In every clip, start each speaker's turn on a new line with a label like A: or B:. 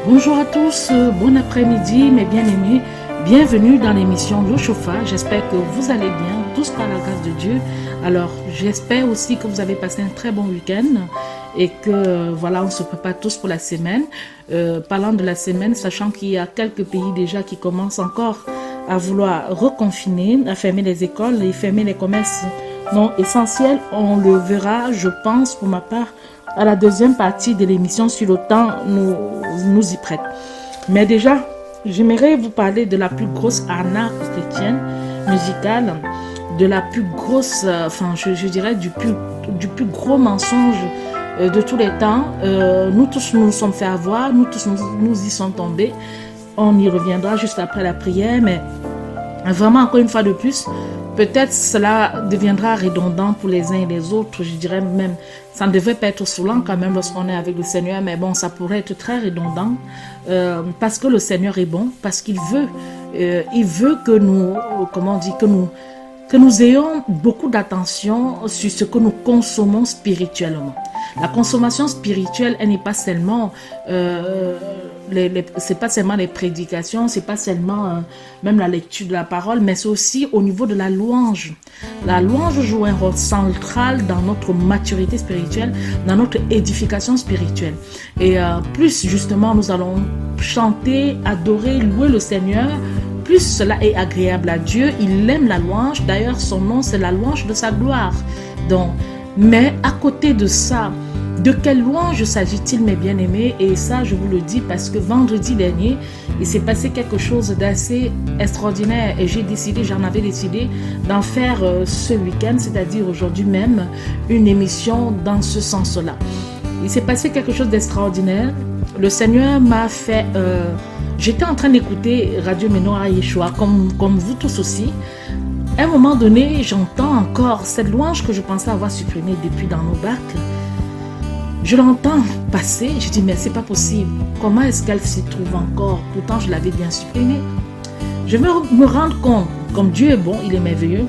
A: Bonjour à tous, bon après-midi mes bien-aimés, bienvenue dans l'émission Le Chauffage. J'espère que vous allez bien, tous par la grâce de Dieu. Alors j'espère aussi que vous avez passé un très bon week-end et que voilà, on se prépare tous pour la semaine. Parlant de la semaine, sachant qu'il y a quelques pays déjà qui commencent encore à vouloir reconfiner, à fermer les écoles et fermer les commerces non essentiels. On le verra, je pense, pour ma part, à la deuxième partie de l'émission sur le temps nous y prête. Mais déjà, j'aimerais vous parler de la plus grosse arnaque chrétienne musicale, de la plus grosse, je dirais du plus gros mensonge de tous les temps. Nous tous nous sommes fait avoir, nous tous nous y sommes tombés. On y reviendra juste après la prière, mais vraiment encore une fois de plus, peut-être cela deviendra redondant pour les uns et les autres. Je dirais même, ça ne devrait pas être saoulant quand même lorsqu'on est avec le Seigneur, mais bon, ça pourrait être très redondant parce que le Seigneur est bon, parce qu'il veut, il veut que nous, que nous ayons beaucoup d'attention sur ce que nous consommons spirituellement. La consommation spirituelle, elle n'est pas seulement c'est pas seulement les prédications, c'est pas seulement même la lecture de la parole, mais c'est aussi au niveau de la louange. La louange joue un rôle central dans notre maturité spirituelle, dans notre édification spirituelle. Et plus justement nous allons chanter, adorer, louer le Seigneur, plus cela est agréable à Dieu. Il aime la louange. D'ailleurs, son nom, c'est la louange de sa gloire. Donc, mais à côté de ça, de quelle louange s'agit-il, mes bien-aimés? Et ça, je vous le dis parce que vendredi dernier, il s'est passé quelque chose d'assez extraordinaire et j'en avais décidé d'en faire ce week-end, c'est-à-dire aujourd'hui même, une émission dans ce sens-là. Il s'est passé quelque chose d'extraordinaire. Le Seigneur m'a fait... j'étais en train d'écouter Radio Menoa Yeshua, comme vous tous aussi. À un moment donné, j'entends encore cette louange que je pensais avoir supprimée depuis dans nos bacs. Je l'entends passer, je dis mais c'est pas possible. Comment est-ce qu'elle s'y trouve encore? Pourtant je l'avais bien supprimée. Je veux me rendre compte, comme Dieu est bon, il est merveilleux.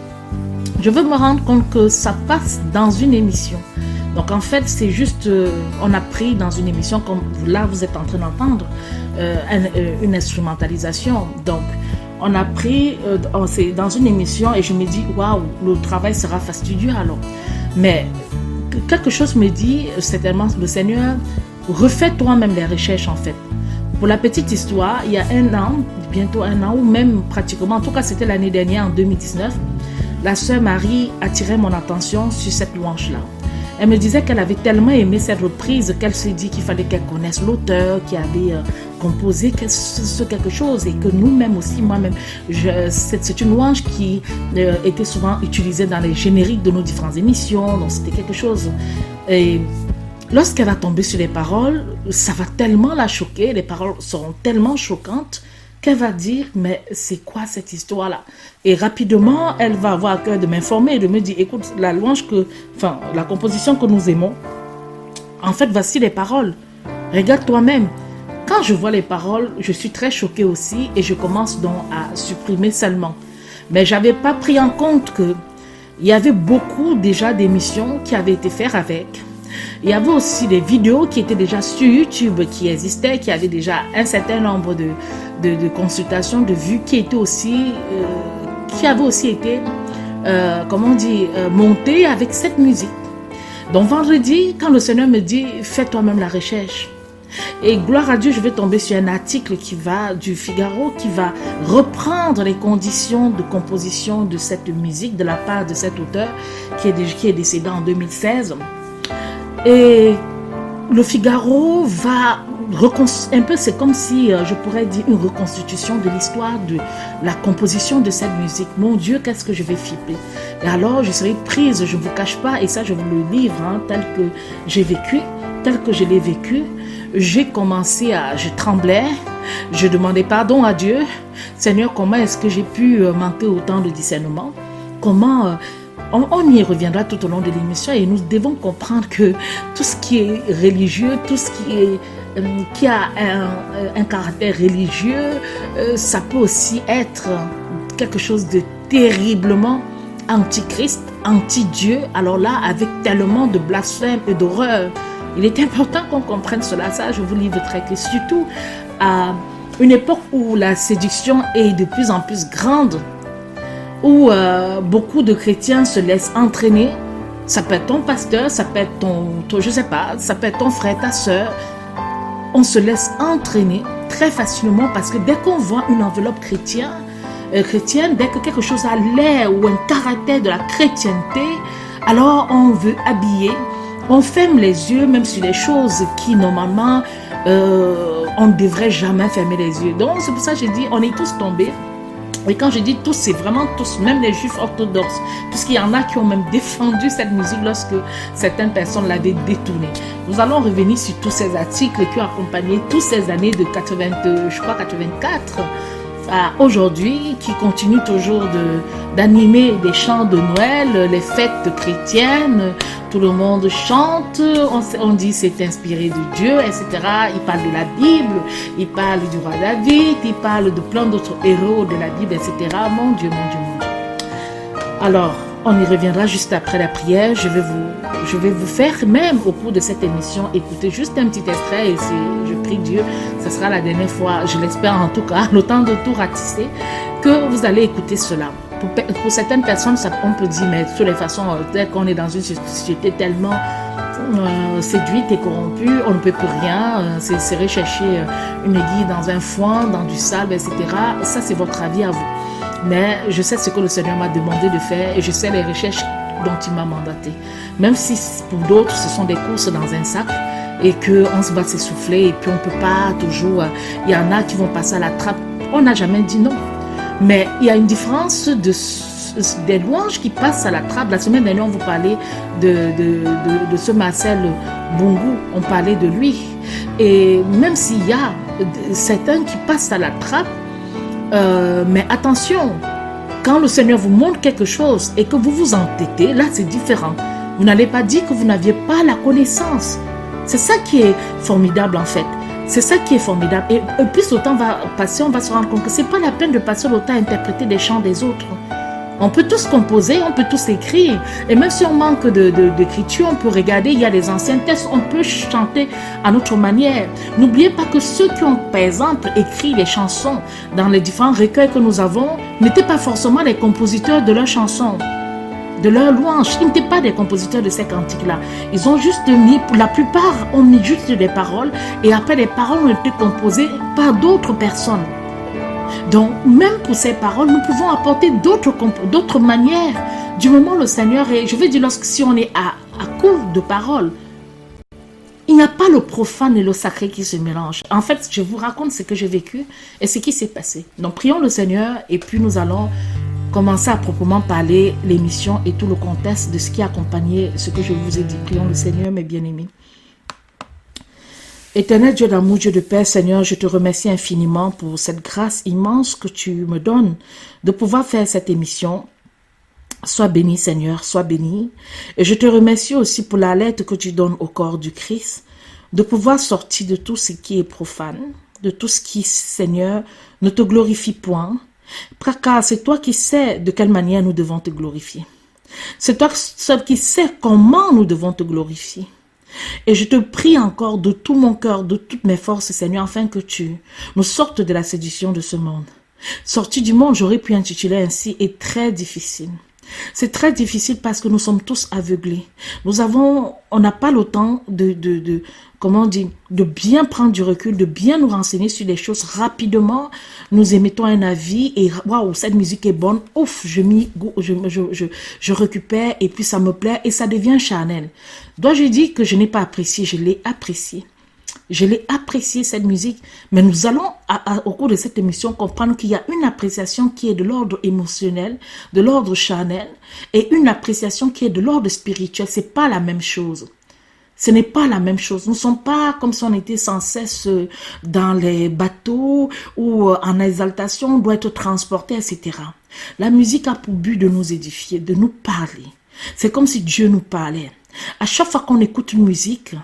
A: Je veux me rendre compte que ça passe dans une émission. Donc en fait c'est juste, on a pris dans une émission comme là vous êtes en train d'entendre une instrumentalisation. Donc on a pris, c'est dans une émission et je me dis waouh, le travail sera fastidieux alors. Mais quelque chose me dit, certainement le Seigneur, refais toi-même les recherches en fait. Pour la petite histoire, il y a un an, bientôt un an, ou même pratiquement, en tout cas c'était l'année dernière, en 2019, la sœur Marie attirait mon attention sur cette louange-là. Elle me disait qu'elle avait tellement aimé cette reprise qu'elle s'est dit qu'il fallait qu'elle connaisse l'auteur qui avait composé ce quelque chose et que nous-mêmes aussi, moi-même, c'est une louange qui était souvent utilisée dans les génériques de nos différentes émissions, donc c'était quelque chose. Et lorsqu'elle va tomber sur les paroles, ça va tellement la choquer, les paroles seront tellement choquantes qu'elle va dire, mais c'est quoi cette histoire-là? Et rapidement, elle va avoir à cœur de m'informer et de me dire, écoute, la composition que nous aimons, en fait, voici les paroles. Regarde toi-même. Quand je vois les paroles, je suis très choquée aussi et je commence donc à supprimer seulement. Mais je n'avais pas pris en compte qu'il y avait beaucoup déjà d'émissions qui avaient été faites avec. Il y avait aussi des vidéos qui étaient déjà sur YouTube, qui existaient, qui avaient déjà un certain nombre de consultations, de vues, qui avaient aussi été, montées avec cette musique. Donc vendredi, quand le Seigneur me dit, fais toi-même la recherche. Et gloire à Dieu, je vais tomber sur un article du Figaro qui va reprendre les conditions de composition de cette musique de la part de cet auteur qui est décédé en 2016. Et le Figaro va un peu, c'est comme si je pourrais dire une reconstitution de l'histoire de la composition de cette musique. Mon Dieu, qu'est-ce que je vais flipper. Et alors, je serai prise, je ne vous cache pas, et ça, je vous le livre, tel que j'ai vécu, tel que je l'ai vécu. Je tremblais, je demandais pardon à Dieu. Seigneur, comment est-ce que j'ai pu manquer autant de discernement? Comment... On y reviendra tout au long de l'émission et nous devons comprendre que tout ce qui est religieux, tout ce qui a un caractère religieux, ça peut aussi être quelque chose de terriblement antichrist, anti-Dieu. Alors là, avec tellement de blasphème et d'horreur Il est important qu'on comprenne cela. Ça, je vous livre très clair. Surtout à une époque où la séduction est de plus en plus grande, où beaucoup de chrétiens se laissent entraîner. Ça peut être ton pasteur, ça peut être je sais pas, ça peut être ton frère, ta soeur. On se laisse entraîner très facilement parce que dès qu'on voit une enveloppe chrétienne, dès que quelque chose a l'air ou un caractère de la chrétienté, alors on veut habiller, on ferme les yeux même sur les choses qui normalement on ne devrait jamais fermer les yeux. Donc c'est pour ça que j'ai dit, on est tous tombés. Et quand je dis tous, c'est vraiment tous, même les juifs orthodoxes, puisqu'il y en a qui ont même défendu cette musique lorsque certaines personnes l'avaient détournée. Nous allons revenir sur tous ces articles qui ont accompagné toutes ces années de 84 à aujourd'hui, qui continuent toujours d'animer des chants de Noël, les fêtes chrétiennes. Tout le monde chante, on dit c'est inspiré de Dieu, etc. Il parle de la Bible, il parle du roi David, il parle de plein d'autres héros de la Bible, etc. Mon Dieu, mon Dieu, mon Dieu. Alors, on y reviendra juste après la prière. Je vais vous faire, même au cours de cette émission, écouter juste un petit extrait et je prie Dieu, ce sera la dernière fois, je l'espère en tout cas, le temps de tout ratisser, que vous allez écouter cela. Pour certaines personnes, on peut dire, mais de toutes les façons, dès qu'on est dans une société tellement séduite et corrompue, on ne peut plus rien, c'est rechercher une aiguille dans un foin, dans du sable, etc. Ça, c'est votre avis à vous. Mais je sais ce que le Seigneur m'a demandé de faire et je sais les recherches dont il m'a mandaté. Même si pour d'autres, ce sont des courses dans un sac et qu'on se va s'essouffler et puis on ne peut pas toujours... Il y en a qui vont passer à la trappe. On n'a jamais dit non. Mais il y a une différence des louanges qui passent à la trappe. La semaine dernière, on vous parlait de ce Marcel Bongo. On parlait de lui. Et même s'il y a certains qui passent à la trappe, mais attention, quand le Seigneur vous montre quelque chose et que vous vous entêtez, là c'est différent. Vous n'allez pas dire que vous n'aviez pas la connaissance. C'est ça qui est formidable en fait. C'est ça qui est formidable. Et plus le temps va passer, on va se rendre compte que ce n'est pas la peine de passer le temps à interpréter des chants des autres. On peut tous composer, on peut tous écrire. Et même si on manque d'écriture, on peut regarder, il y a des anciens textes, on peut chanter à notre manière. N'oubliez pas que ceux qui ont, par exemple, écrit les chansons dans les différents recueils que nous avons, n'étaient pas forcément les compositeurs de leurs chansons, de leurs louanges. Ils n'étaient pas des compositeurs de ces cantiques-là. Ils ont juste mis, pour la plupart, ont mis juste des paroles, et après les paroles ont été composées par d'autres personnes. Donc, même pour ces paroles, nous pouvons apporter d'autres manières. Du moment où le Seigneur est, je veux dire, si on est à court de paroles, il n'y a pas le profane et le sacré qui se mélangent. En fait, je vous raconte ce que j'ai vécu et ce qui s'est passé. Donc, prions le Seigneur et puis nous allons commencer à proprement parler l'émission et tout le contexte de ce qui a accompagné ce que je vous ai dit. Prions le Seigneur, mes bien-aimés. Éternel Dieu d'amour, Dieu de paix, Seigneur, je te remercie infiniment pour cette grâce immense que tu me donnes de pouvoir faire cette émission. Sois béni, Seigneur, sois béni. Et je te remercie aussi pour la lettre que tu donnes au corps du Christ, de pouvoir sortir de tout ce qui est profane, de tout ce qui, Seigneur, ne te glorifie point, car c'est toi qui sais de quelle manière nous devons te glorifier. C'est toi seul qui sais comment nous devons te glorifier. Et je te prie encore de tout mon cœur, de toutes mes forces, Seigneur, afin que tu nous sortes de la séduction de ce monde. Sortir du monde, j'aurais pu intituler ainsi, est très difficile. C'est très difficile parce que nous sommes tous aveuglés. On n'a pas le temps comment dire, de bien prendre du recul, de bien nous renseigner sur les choses rapidement. Nous émettons un avis et waouh, cette musique est bonne. Ouf, je récupère et puis ça me plaît et ça devient charnel. Dois-je dire que je n'ai pas apprécié, je l'ai apprécié. Je l'ai apprécié cette musique, mais nous allons au cours de cette émission comprendre qu'il y a une appréciation qui est de l'ordre émotionnel, de l'ordre charnel, et une appréciation qui est de l'ordre spirituel. C'est pas la même chose. Ce n'est pas la même chose. Nous ne sommes pas comme si on était sans cesse dans les bateaux ou en exaltation, on doit être transporté, etc. La musique a pour but de nous édifier, de nous parler. C'est comme si Dieu nous parlait. À chaque fois qu'on écoute une musique,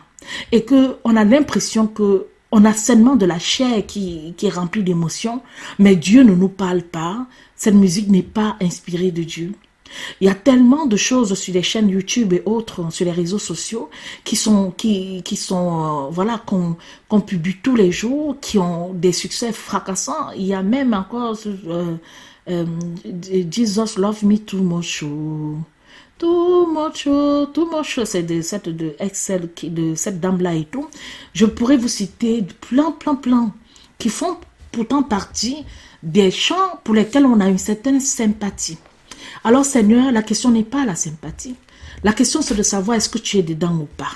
A: et qu'on a l'impression qu'on a seulement de la chair qui est remplie d'émotions, mais Dieu ne nous parle pas. Cette musique n'est pas inspirée de Dieu. Il y a tellement de choses sur les chaînes YouTube et autres, sur les réseaux sociaux, voilà, qu'on publie tous les jours, qui ont des succès fracassants. Il y a même encore Jesus Love Me Too Much. Too much, c'est de cette dame-là et tout. Je pourrais vous citer plein, qui font pourtant partie des chants pour lesquels on a une certaine sympathie. Alors Seigneur, la question n'est pas la sympathie. La question c'est de savoir est-ce que tu es dedans ou pas.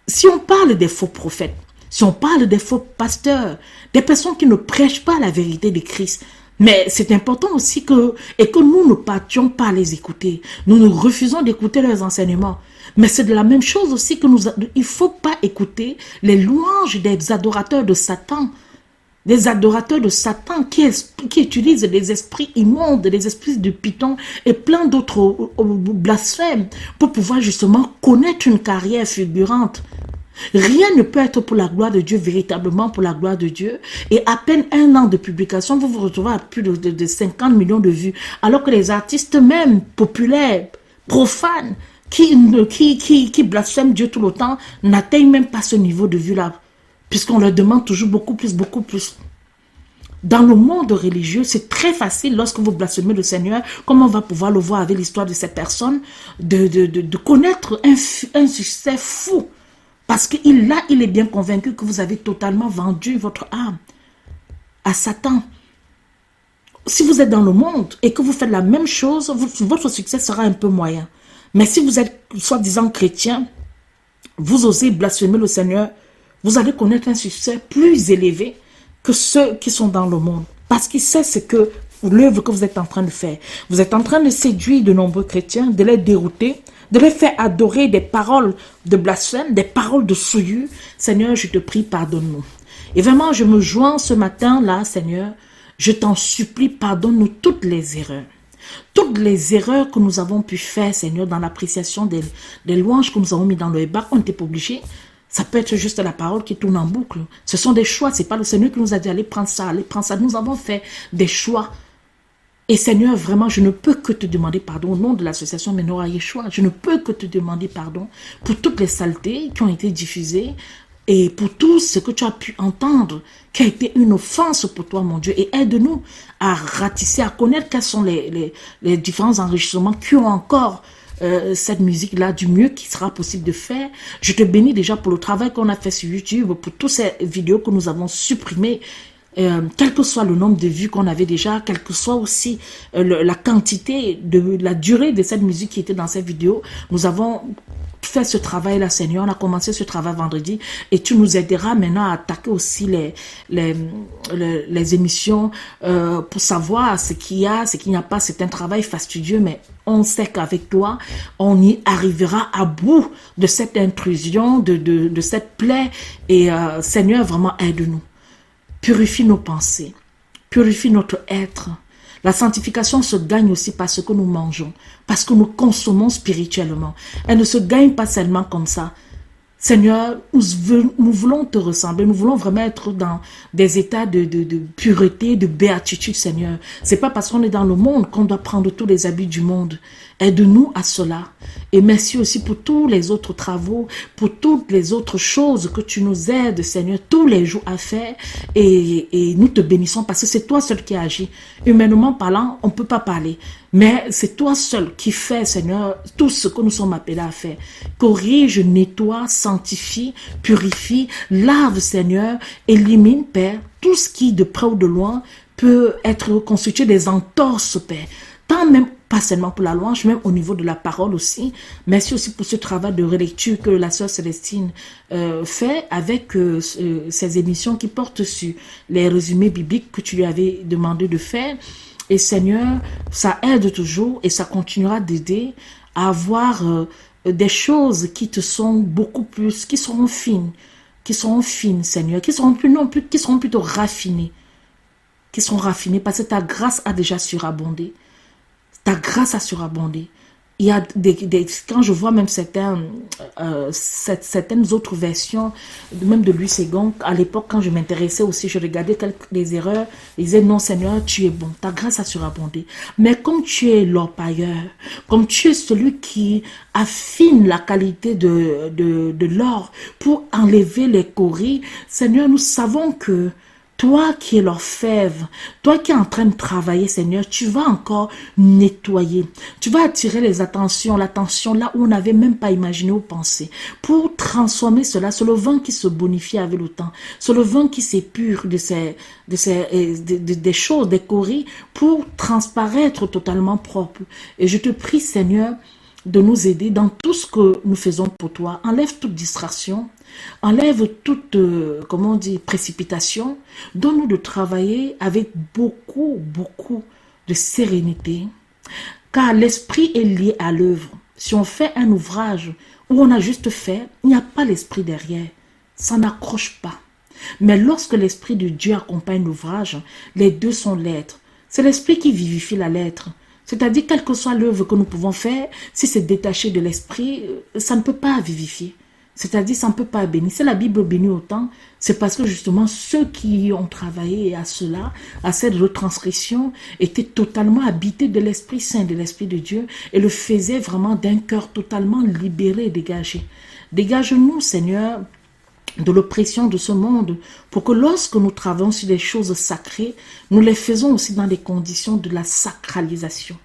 A: Si on parle des faux prophètes, si on parle des faux pasteurs, des personnes qui ne prêchent pas la vérité de Christ, mais c'est important aussi que nous ne partions pas les écouter. Nous refusons d'écouter leurs enseignements. Mais c'est de la même chose aussi que il ne faut pas écouter les louanges des adorateurs de Satan. Des adorateurs de Satan qui utilisent des esprits immondes, des esprits de Python et plein d'autres blasphèmes pour pouvoir justement connaître une carrière fulgurante. Rien ne peut être pour la gloire de Dieu, véritablement pour la gloire de Dieu. Et à peine 1 an de publication, vous vous retrouvez à plus de 50 millions de vues. Alors que les artistes même populaires, profanes, qui blasphèment Dieu tout le temps, n'atteignent même pas ce niveau de vue-là. Puisqu'on leur demande toujours beaucoup plus, beaucoup plus. Dans le monde religieux, c'est très facile lorsque vous blasphémez le Seigneur, comme on va pouvoir le voir avec l'histoire de cette personne, de connaître un succès fou. Parce qu'il est bien convaincu que vous avez totalement vendu votre âme à Satan. Si vous êtes dans le monde et que vous faites la même chose, votre succès sera un peu moyen. Mais si vous êtes soi-disant chrétien, vous osez blasphémer le Seigneur, vous allez connaître un succès plus élevé que ceux qui sont dans le monde. Parce qu'il sait ce que l'œuvre que vous êtes en train de faire. Vous êtes en train de séduire de nombreux chrétiens, de les dérouter, de les faire adorer des paroles de blasphème, des paroles de souillure. Seigneur, je te prie, pardonne-nous. Et vraiment, je me joins ce matin-là, Seigneur, je t'en supplie, pardonne-nous toutes les erreurs. Toutes les erreurs que nous avons pu faire, Seigneur, dans l'appréciation des louanges que nous avons mis dans le hébat, on n'était pas obligé. Ça peut être juste la parole qui tourne en boucle. Ce sont des choix, ce n'est pas le Seigneur qui nous a dit allez prendre ça, allez prendre ça. Nous avons fait des choix. Et Seigneur, vraiment, je ne peux que te demander pardon au nom de l'association Menorah Yeshua. Je ne peux que te demander pardon pour toutes les saletés qui ont été diffusées et pour tout ce que tu as pu entendre, qui a été une offense pour toi, mon Dieu. Et aide-nous à ratisser, à connaître quels sont les différents enrichissements qui ont encore cette musique-là du mieux qui sera possible de faire. Je te bénis déjà pour le travail qu'on a fait sur YouTube, pour toutes ces vidéos que nous avons supprimées. Quel que soit le nombre de vues qu'on avait déjà, quelle que soit aussi la quantité, la durée de cette musique qui était dans cette vidéo, nous avons fait ce travail-là, Seigneur. On a commencé ce travail vendredi et tu nous aideras maintenant à attaquer aussi les émissions pour savoir ce qu'il y a, ce qu'il n'y a pas. C'est un travail fastidieux, mais on sait qu'avec toi, on y arrivera à bout de cette intrusion, de cette plaie. Et Seigneur, vraiment aide-nous. Purifie nos pensées, purifie notre être. La sanctification se gagne aussi par ce que nous mangeons, parce que nous consommons spirituellement. Elle ne se gagne pas seulement comme ça. Seigneur, nous voulons te ressembler, nous voulons vraiment être dans des états de pureté, de béatitude, Seigneur. C'est pas parce qu'on est dans le monde qu'on doit prendre tous les habits du monde. Aide-nous à cela. Et merci aussi pour tous les autres travaux, pour toutes les autres choses que tu nous aides, Seigneur, tous les jours à faire. Et nous te bénissons parce que c'est toi seul qui agis. Humainement parlant, on ne peut pas parler. Mais c'est toi seul qui fais, Seigneur, tout ce que nous sommes appelés à faire. Corrige, nettoie, sanctifie, purifie, lave, Seigneur, élimine, Père, tout ce qui, de près ou de loin, peut être constitué des entorses, Père. Tant même, pas seulement pour la louange, même au niveau de la parole aussi. Merci aussi pour ce travail de relecture que la sœur Célestine fait avec ces émissions qui portent sur les résumés bibliques que tu lui avais demandé de faire. Et Seigneur, ça aide toujours et ça continuera d'aider à avoir des choses qui te sont beaucoup plus, qui seront fines, Seigneur, qui seront plutôt raffinées, parce que ta grâce a déjà surabondé. Ta grâce a surabondé. il y a quand je vois même certaines autres versions, même de Louis II, à l'époque, quand je m'intéressais aussi, je regardais les erreurs, ils disaient, non Seigneur, tu es bon, ta grâce a surabondé. Mais comme tu es l'orpailleur, comme tu es celui qui affine la qualité de l'or pour enlever les coris, Seigneur, nous savons que toi qui es l'orfèvre, toi qui es en train de travailler, Seigneur, tu vas encore nettoyer. Tu vas attirer l'attention là où on n'avait même pas imaginé ou pensé. Pour transformer cela, c'est le vin qui se bonifie avec le temps. C'est le vin qui s'épure des choses, des coris, pour transparaître totalement propre. Et je te prie, Seigneur, de nous aider dans tout ce que nous faisons pour toi. Enlève toute distraction. Enlève toute, comment on dit, précipitation. Donne-nous de travailler avec beaucoup de sérénité. Car l'esprit est lié à l'œuvre. Si on fait un ouvrage où on a juste fait, il n'y a pas l'esprit derrière. Ça n'accroche pas. Mais lorsque l'esprit de Dieu accompagne l'ouvrage, les deux sont l'être. C'est l'esprit qui vivifie la lettre. C'est-à-dire, quelle que soit l'œuvre que nous pouvons faire, si c'est détaché de l'esprit, ça ne peut pas vivifier. C'est-à-dire, ça ne peut pas bénir. Si la Bible bénit autant, c'est parce que justement, ceux qui ont travaillé à cela, à cette retranscription, étaient totalement habités de l'Esprit Saint, de l'Esprit de Dieu, et le faisaient vraiment d'un cœur totalement libéré et dégagé. Dégage-nous, Seigneur, de l'oppression de ce monde, pour que lorsque nous travaillons sur des choses sacrées, nous les faisons aussi dans des conditions de la sacralisation.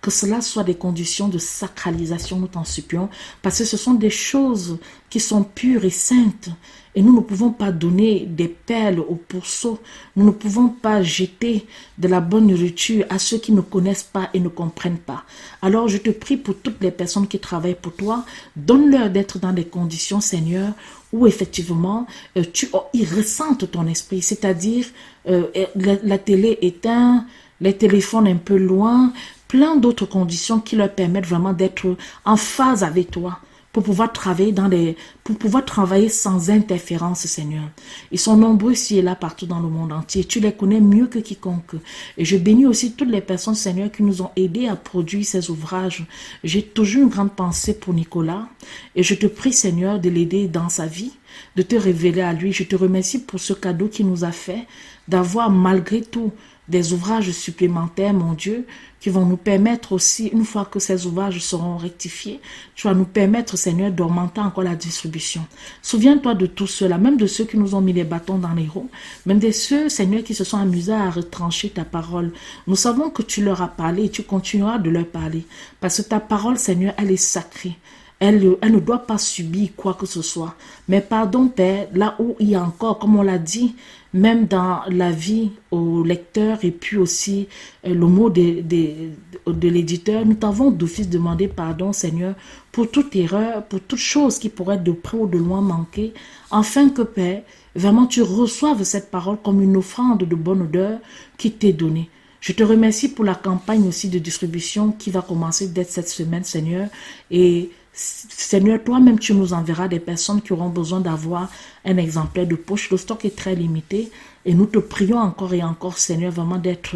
A: Que cela soit des conditions de sacralisation, nous t'en supplions, parce que ce sont des choses qui sont pures et saintes, et nous ne pouvons pas donner des perles aux pourceaux, nous ne pouvons pas jeter de la bonne nourriture à ceux qui ne connaissent pas et ne comprennent pas. Alors je te prie pour toutes les personnes qui travaillent pour toi, donne-leur d'être dans des conditions, Seigneur, où effectivement ils ressentent ton esprit, c'est-à-dire la télé éteinte, les téléphones un peu loin, plein d'autres conditions qui leur permettent vraiment d'être en phase avec toi pour pouvoir travailler sans interférence, Seigneur. Ils sont nombreux ici et là partout dans le monde entier. Tu les connais mieux que quiconque. Et je bénis aussi toutes les personnes, Seigneur, qui nous ont aidés à produire ces ouvrages. J'ai toujours une grande pensée pour Nicolas et je te prie, Seigneur, de l'aider dans sa vie, de te révéler à lui. Je te remercie pour ce cadeau qu'il nous a fait, d'avoir malgré tout des ouvrages supplémentaires, mon Dieu, qui vont nous permettre aussi, une fois que ces ouvrages seront rectifiés, tu vas nous permettre, Seigneur, d'augmenter encore la distribution. Souviens-toi de tous ceux-là, même de ceux qui nous ont mis les bâtons dans les roues, même de ceux, Seigneur, qui se sont amusés à retrancher ta parole. Nous savons que tu leur as parlé et tu continueras de leur parler, parce que ta parole, Seigneur, elle est sacrée. Elle ne doit pas subir quoi que ce soit. Mais pardon, Père, là où il y a encore, comme on l'a dit, même dans la vie au lecteur et puis aussi le mot de l'éditeur, nous t'avons d'office demandé pardon, Seigneur, pour toute erreur, pour toute chose qui pourrait de près ou de loin manquer, afin que, Père, vraiment tu reçoives cette parole comme une offrande de bonne odeur qui t'est donnée. Je te remercie pour la campagne aussi de distribution qui va commencer dès cette semaine, Seigneur, et Seigneur, toi-même, tu nous enverras des personnes qui auront besoin d'avoir un exemplaire de poche. Le stock est très limité et nous te prions encore et encore, Seigneur, vraiment d'être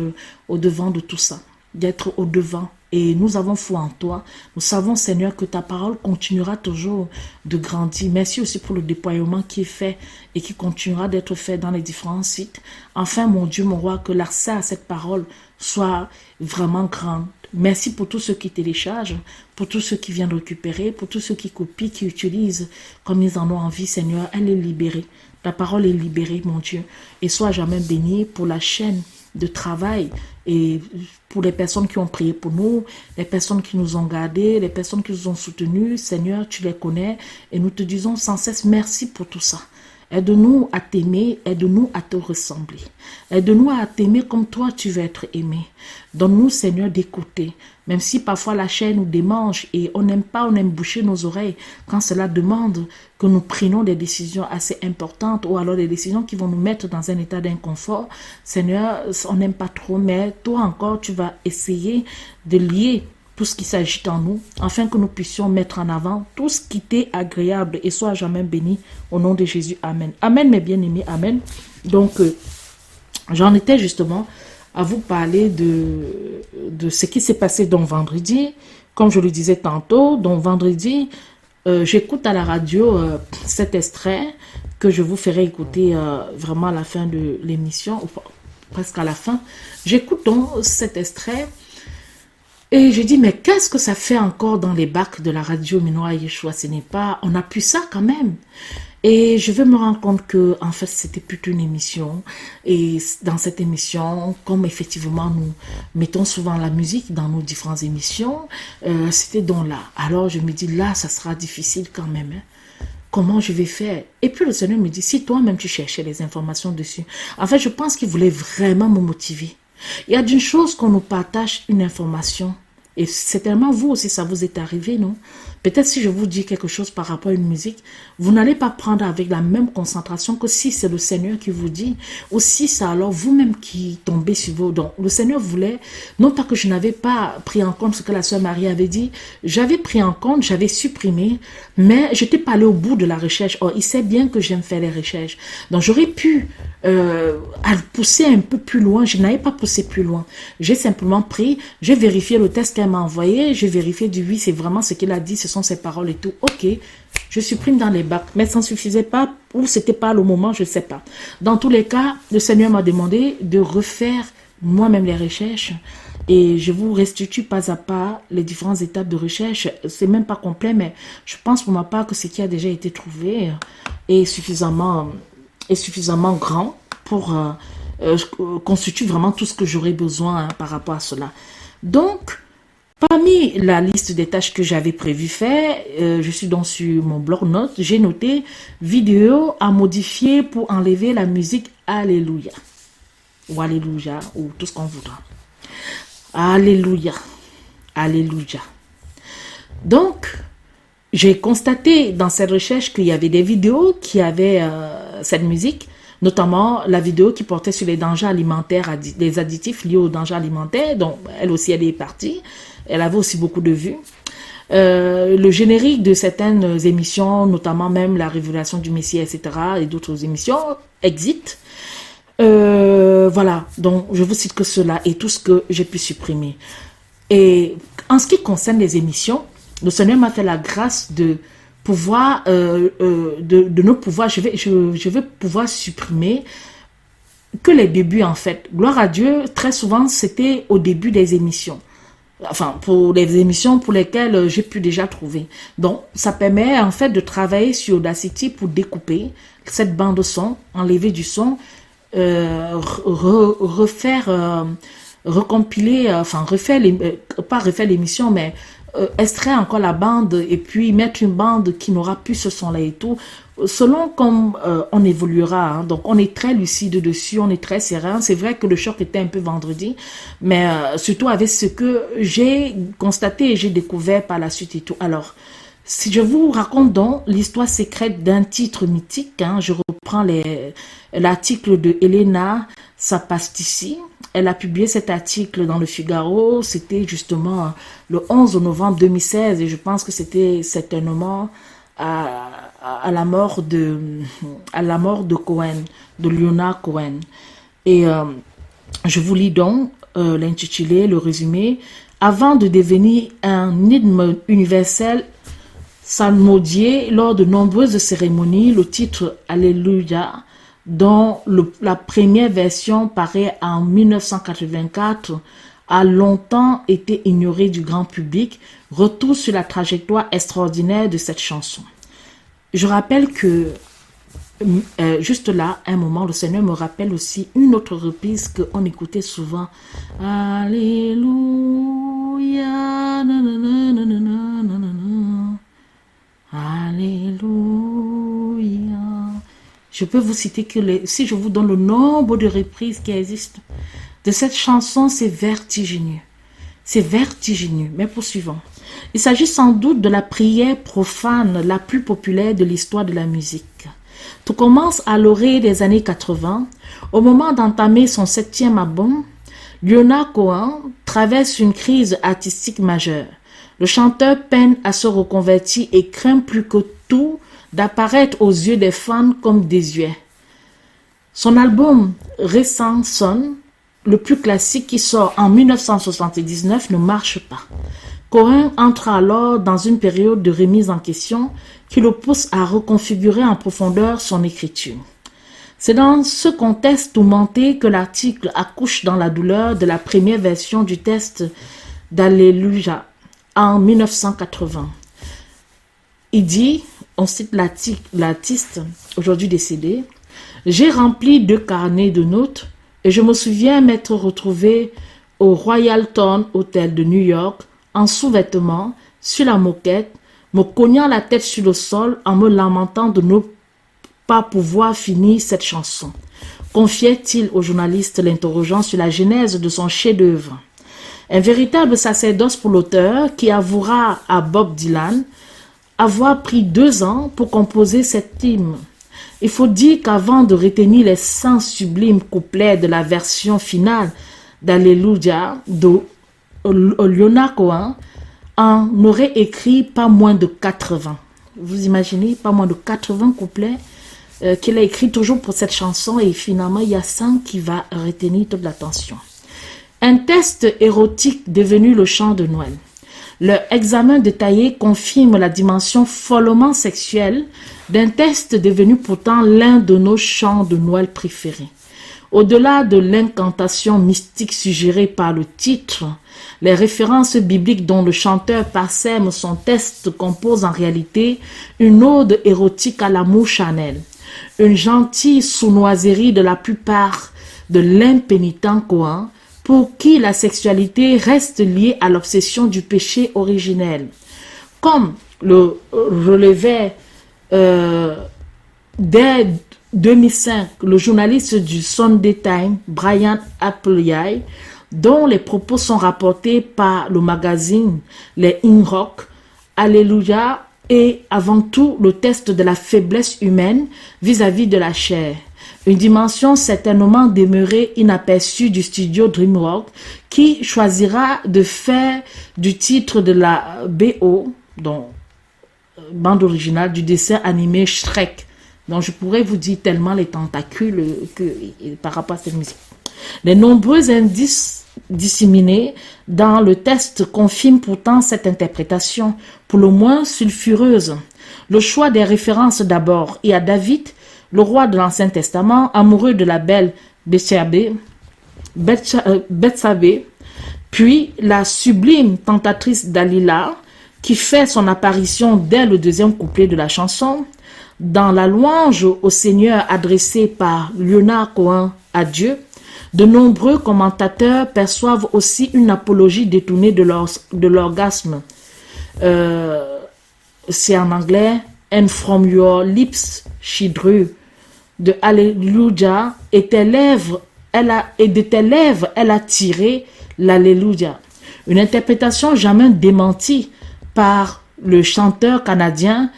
A: au-devant de tout ça, d'être au-devant. Et nous avons foi en toi. Nous savons, Seigneur, que ta parole continuera toujours de grandir. Merci aussi pour le déploiement qui est fait et qui continuera d'être fait dans les différents sites. Enfin, mon Dieu, mon roi, que l'accès à cette parole soit vraiment grand. Merci pour tous ceux qui téléchargent, pour tous ceux qui viennent récupérer, pour tous ceux qui copient, qui utilisent comme ils en ont envie, Seigneur. Elle est libérée. Ta parole est libérée, mon Dieu. Et sois jamais béni pour la chaîne de travail et pour les personnes qui ont prié pour nous, les personnes qui nous ont gardés, les personnes qui nous ont soutenus. Seigneur, tu les connais et nous te disons sans cesse merci pour tout ça. Aide-nous à t'aimer, aide-nous à te ressembler. Aide-nous à t'aimer comme toi tu veux être aimé. Donne-nous, Seigneur, d'écouter. Même si parfois la chair nous démange et on n'aime pas, on aime boucher nos oreilles quand cela demande que nous prenions des décisions assez importantes ou alors des décisions qui vont nous mettre dans un état d'inconfort. Seigneur, on n'aime pas trop, mais toi encore, tu vas essayer de lier tout ce qui s'agit en nous, afin que nous puissions mettre en avant tout ce qui t'est agréable et soit jamais béni au nom de Jésus. Amen. Amen, mes bien-aimés. Amen. Donc, j'en étais justement à vous parler de ce qui s'est passé donc vendredi. comme je le disais tantôt, donc vendredi, j'écoute à la radio cet extrait que je vous ferai écouter vraiment à la fin de l'émission, ou presque à la fin. J'écoute donc cet extrait et je dis, mais qu'est-ce que ça fait encore dans les bacs de la radio Minoa Yeshua? Ce n'est pas, on a pu ça quand même. Et je vais me rendre compte que, en fait, c'était plutôt une émission. Et dans cette émission, comme effectivement nous mettons souvent la musique dans nos différentes émissions, c'était donc là. Alors je me dis, là, ça sera difficile quand même. Hein. Comment je vais faire? Et puis le Seigneur me dit, si toi-même tu cherchais les informations dessus. En fait, je pense qu'il voulait vraiment me motiver. Il y a d'une chose qu'on nous partage une information. Et certainement, vous aussi, ça vous est arrivé, non? Peut-être si je vous dis quelque chose par rapport à une musique, vous n'allez pas prendre avec la même concentration que si c'est le Seigneur qui vous dit, ou si c'est alors vous-même qui tombez sur vos dons. Le Seigneur voulait, non pas que je n'avais pas pris en compte ce que la sœur Marie avait dit, j'avais pris en compte, j'avais supprimé, mais je n'étais pas allé au bout de la recherche. Or, il sait bien que j'aime faire les recherches. Donc, j'aurais pu pousser un peu plus loin. Je n'avais pas poussé plus loin. J'ai simplement pris, j'ai vérifié le test qu'elle m'a envoyé, j'ai vérifié du oui, c'est vraiment ce qu'il a dit, ce sont ses paroles et tout. Ok, je supprime dans les bacs, mais ça ne suffisait pas ou c'était pas le moment, je ne sais pas. Dans tous les cas, le Seigneur m'a demandé de refaire moi-même les recherches et je vous restitue pas à pas les différentes étapes de recherche. C'est même pas complet, mais je pense pour ma part que ce qui a déjà été trouvé est suffisamment grand pour constituer vraiment tout ce que j'aurais besoin par rapport à cela. Donc, parmi la liste des tâches que j'avais prévu faire, je suis donc sur mon bloc-notes, j'ai noté vidéo à modifier pour enlever la musique Alléluia. Ou Alléluia, ou tout ce qu'on voudra. Alléluia. Alléluia. Donc, j'ai constaté dans cette recherche qu'il y avait des vidéos qui avaient cette musique, notamment la vidéo qui portait sur les dangers alimentaires, les additifs liés aux dangers alimentaires, donc elle aussi elle est partie, elle avait aussi beaucoup de vues. Le générique de certaines émissions, notamment même la révélation du Messie, etc., et d'autres émissions, existe. Voilà, donc je vous cite que cela et tout ce que j'ai pu supprimer. Et en ce qui concerne les émissions, le Seigneur m'a fait la grâce de pouvoir, de ne pouvoir, je vais pouvoir supprimer que les débuts en fait. Gloire à Dieu, très souvent c'était au début des émissions. Enfin, pour les émissions pour lesquelles j'ai pu déjà trouver. Donc, ça permet en fait de travailler sur Audacity pour découper cette bande son, enlever du son, refaire, recompiler, enfin, pas refaire l'émission, mais extraire encore la bande et puis mettre une bande qui n'aura plus ce son-là et tout, selon comme on évoluera. Hein. Donc, on est très lucide dessus, on est très serein. C'est vrai que le choc était un peu vendredi, mais surtout avec ce que j'ai constaté et j'ai découvert par la suite et tout. Alors, si je vous raconte donc l'histoire secrète d'un titre mythique, hein, je reprends l'article de Elena Sapastici. Elle a publié cet article dans le Figaro, c'était justement le 11 novembre 2016 et je pense que c'était certainement à la mort de Cohen, de Leonard Cohen. Et je vous lis donc l'intitulé, le résumé. Avant de devenir un hymne universel salmodié lors de nombreuses cérémonies, le titre Alléluia, dont la première version paraît en 1984, a longtemps été ignoré du grand public, retour sur la trajectoire extraordinaire de cette chanson. Je rappelle que, juste là, un moment, le Seigneur me rappelle aussi une autre reprise qu'on écoutait souvent. Alléluia, Alléluia. Je peux vous citer que si je vous donne le nombre de reprises qui existent de cette chanson, c'est vertigineux. C'est vertigineux, mais poursuivons. Il s'agit sans doute de la prière profane la plus populaire de l'histoire de la musique. Tout commence à l'orée des années 80. Au moment d'entamer son 7e album, Leonard Cohen traverse une crise artistique majeure. Le chanteur peine à se reconvertir et craint plus que tout d'apparaître aux yeux des fans comme désuet. Son album récent Son, le plus classique qui sort en 1979, ne marche pas. Cohen entre alors dans une période de remise en question qui le pousse à reconfigurer en profondeur son écriture. C'est dans ce contexte tourmenté que l'article accouche dans la douleur de la première version du texte d'Alléluia en 1980. Il dit, on cite l'artiste, aujourd'hui décédé, « J'ai rempli 2 carnets de notes et je me souviens m'être retrouvé au Royalton Hotel de New York en sous-vêtements, sur la moquette, me cognant la tête sur le sol en me lamentant de ne pas pouvoir finir cette chanson. » Confiait-il au journaliste l'interrogeant sur la genèse de son chef-d'œuvre. Un véritable sacerdoce pour l'auteur qui avouera à Bob Dylan avoir pris 2 ans pour composer cette hymne. Il faut dire qu'avant de retenir les 100 sublimes couplets de la version finale d'Alléluia de Leonard Cohen, en aurait écrit pas moins de 80. Vous imaginez, pas moins de 80 couplets qu'il a écrit toujours pour cette chanson, et finalement il y a 100 qui va retenir toute l'attention. Un texte érotique devenu le chant de Noël. Leur examen détaillé confirme la dimension follement sexuelle d'un texte devenu pourtant l'un de nos chants de Noël préférés. Au-delà de l'incantation mystique suggérée par le titre, les références bibliques dont le chanteur parsème son texte composent en réalité une ode érotique à l'amour charnel, une gentille sournoiserie de la plupart de l'impénitent Cohen, pour qui la sexualité reste liée à l'obsession du péché originel. Comme le relevait dès 2005 le journaliste du Sunday Times, Brian Appleyard, dont les propos sont rapportés par le magazine Les In-Rock, Alléluia est avant tout le test de la faiblesse humaine vis-à-vis de la chair. Une dimension certainement demeurée inaperçue du studio DreamWorks qui choisira de faire du titre de la BO, donc bande originale du dessin animé Shrek, dont je pourrais vous dire tellement les tentacules par rapport à cette musique. Les nombreux indices disséminés dans le texte confirment pourtant cette interprétation, pour le moins sulfureuse. Le choix des références d'abord et à David, le roi de l'Ancien Testament, amoureux de la belle Bethsabée, puis la sublime tentatrice Dalila, qui fait son apparition dès le 2e couplet de la chanson, dans la louange au Seigneur adressée par Leonard Cohen à Dieu. De nombreux commentateurs perçoivent aussi une apologie détournée de l'orgasme. C'est en anglais « And from your lips she drew » de Alléluia, et de tes lèvres elle a tiré l'Alléluia. Une interprétation jamais démentie par le chanteur canadien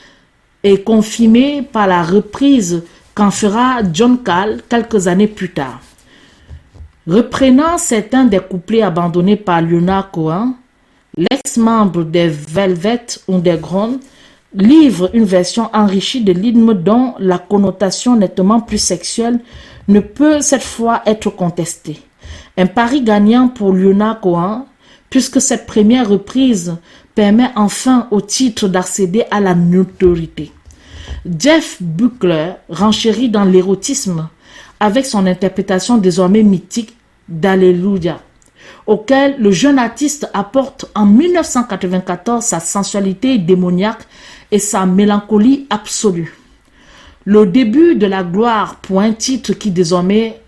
A: et confirmée par la reprise qu'en fera John Cale quelques années plus tard. Reprenant certains des couplets abandonnés par Leonard Cohen, l'ex-membre des Velvet Underground livre une version enrichie de l'hymne dont la connotation nettement plus sexuelle ne peut cette fois être contestée. Un pari gagnant pour Leonard Cohen, puisque cette première reprise permet enfin au titre d'accéder à la notoriété. Jeff Buckley renchérit dans l'érotisme avec son interprétation désormais mythique d'Alléluia, auquel le jeune artiste apporte en 1994 sa sensualité démoniaque et sa mélancolie absolue. Le début de la gloire pour un titre qui désormais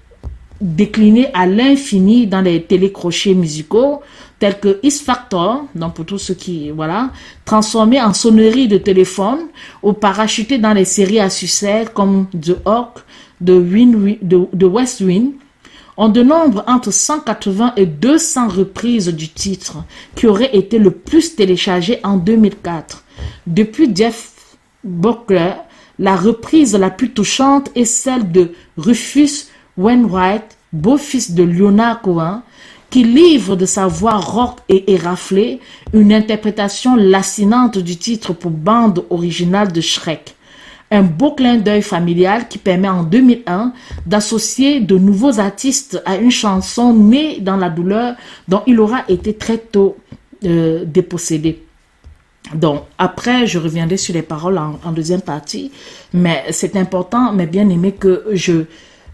A: décliné à l'infini dans les télécrochets musicaux tels que X Factor, donc pour tous ceux qui, voilà, transformé en sonnerie de téléphone ou parachuté dans les séries à succès comme The Hawk de West Wing. On dénombre entre 180 et 200 reprises du titre qui auraient été le plus téléchargées en 2004. Depuis Jeff Buckley, la reprise la plus touchante est celle de Rufus Wainwright, beau-fils de Leonard Cohen, qui livre de sa voix rock et éraflée une interprétation lacinante du titre pour bande originale de Shrek. Un beau clin d'œil familial qui permet en 2001 d'associer de nouveaux artistes à une chanson née dans la douleur dont il aura été très tôt dépossédés. Donc, après, je reviendrai sur les paroles en deuxième partie, mais c'est important, mes bien-aimés, que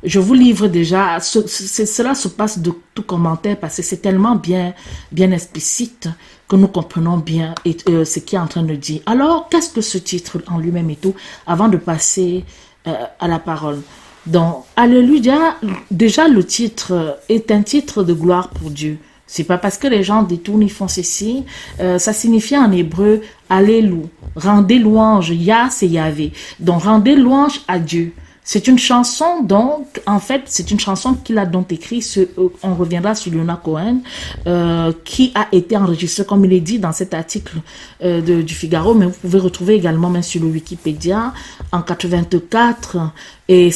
A: je vous livre déjà, cela se passe de tout commentaire parce que c'est tellement bien explicite que nous comprenons bien ce qu'il est en train de dire. Alors, qu'est-ce que ce titre en lui-même et tout, avant de passer à la parole? Donc, Alléluia, déjà le titre est un titre de gloire pour Dieu. C'est pas parce que les gens détournent, ils font ceci. Ça signifie en hébreu, Alléluia, rendez louange, Yah c'est Yahvé. Donc, rendez louange à Dieu. C'est une chanson, donc, en fait, c'est une chanson qu'il a donc écrite, on reviendra sur Leonard Cohen, qui a été enregistrée, comme il est dit dans cet article du Figaro, mais vous pouvez retrouver également même sur le Wikipédia, en 84, et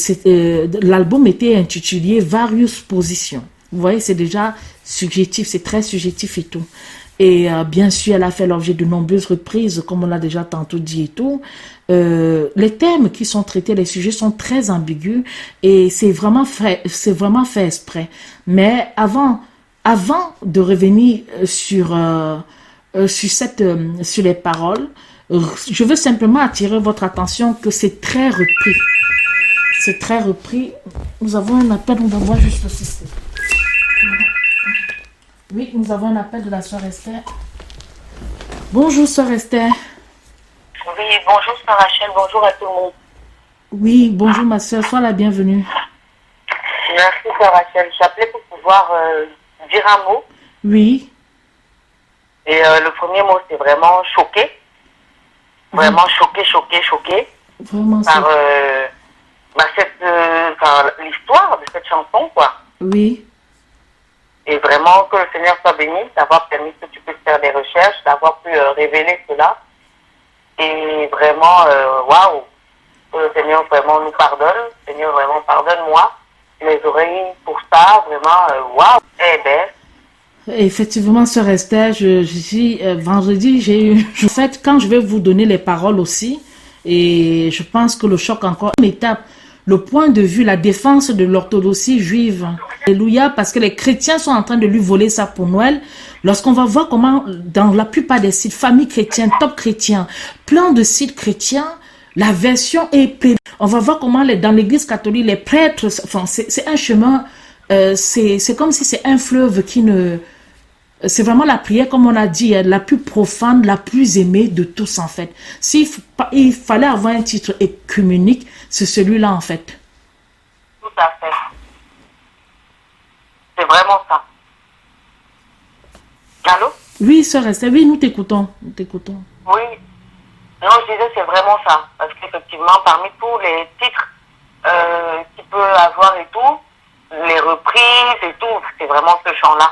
A: l'album était intitulé Various Positions. Vous voyez, c'est déjà subjectif, c'est très subjectif et tout. Et bien sûr, elle a fait l'objet de nombreuses reprises, comme on l'a déjà tantôt dit et tout. Les thèmes qui sont traités, les sujets sont très ambigus et c'est vraiment fait exprès. Mais avant de revenir sur les paroles, je veux simplement attirer votre attention que c'est très repris. C'est très repris. Nous avons un appel, on va voir juste le système. Oui, nous avons un appel de la sœur Esther. Bonjour, sœur Esther.
B: Oui, bonjour, sœur Rachel, bonjour à tout le monde.
A: Oui, bonjour ma sœur, sois la bienvenue.
B: Merci, sœur Rachel. J'appelais pour pouvoir dire un mot.
A: Oui.
B: Et le premier mot, c'est vraiment choqué. Vraiment choqué.
A: Vraiment
B: par l'histoire de cette chanson, quoi.
A: Oui.
B: Et vraiment, que le Seigneur soit béni d'avoir permis que tu puisses faire des recherches, d'avoir pu révéler cela. Et vraiment, waouh, que le Seigneur vraiment nous pardonne. Seigneur, vraiment, pardonne-moi mes oreilles pour ça. Vraiment, waouh. Eh ben.
A: Effectivement, sœur Esther, vendredi, j'ai eu... En fait, quand je vais vous donner les paroles aussi, et je pense que le choc encore, une étape, le point de vue, la défense de l'orthodoxie juive. Alléluia, parce que les chrétiens sont en train de lui voler ça pour Noël. Lorsqu'on va voir comment, dans la plupart des sites, famille chrétienne, top chrétien, plein de sites chrétiens, la version est... On va voir comment dans l'église catholique, les prêtres, enfin, c'est un chemin, c'est comme si c'est un fleuve qui ne... C'est vraiment la prière, comme on a dit, la plus profane, la plus aimée de tous, en fait. S'il il fallait avoir un titre œcuménique, c'est celui-là, en fait.
B: Tout à fait. C'est vraiment ça. Allô?
A: Oui, sœur Esther, oui, nous t'écoutons.
B: Oui. Non, je disais, c'est vraiment ça. Parce qu'effectivement, parmi tous les titres qu'il peut avoir et tout, les reprises et tout, c'est vraiment ce chant-là.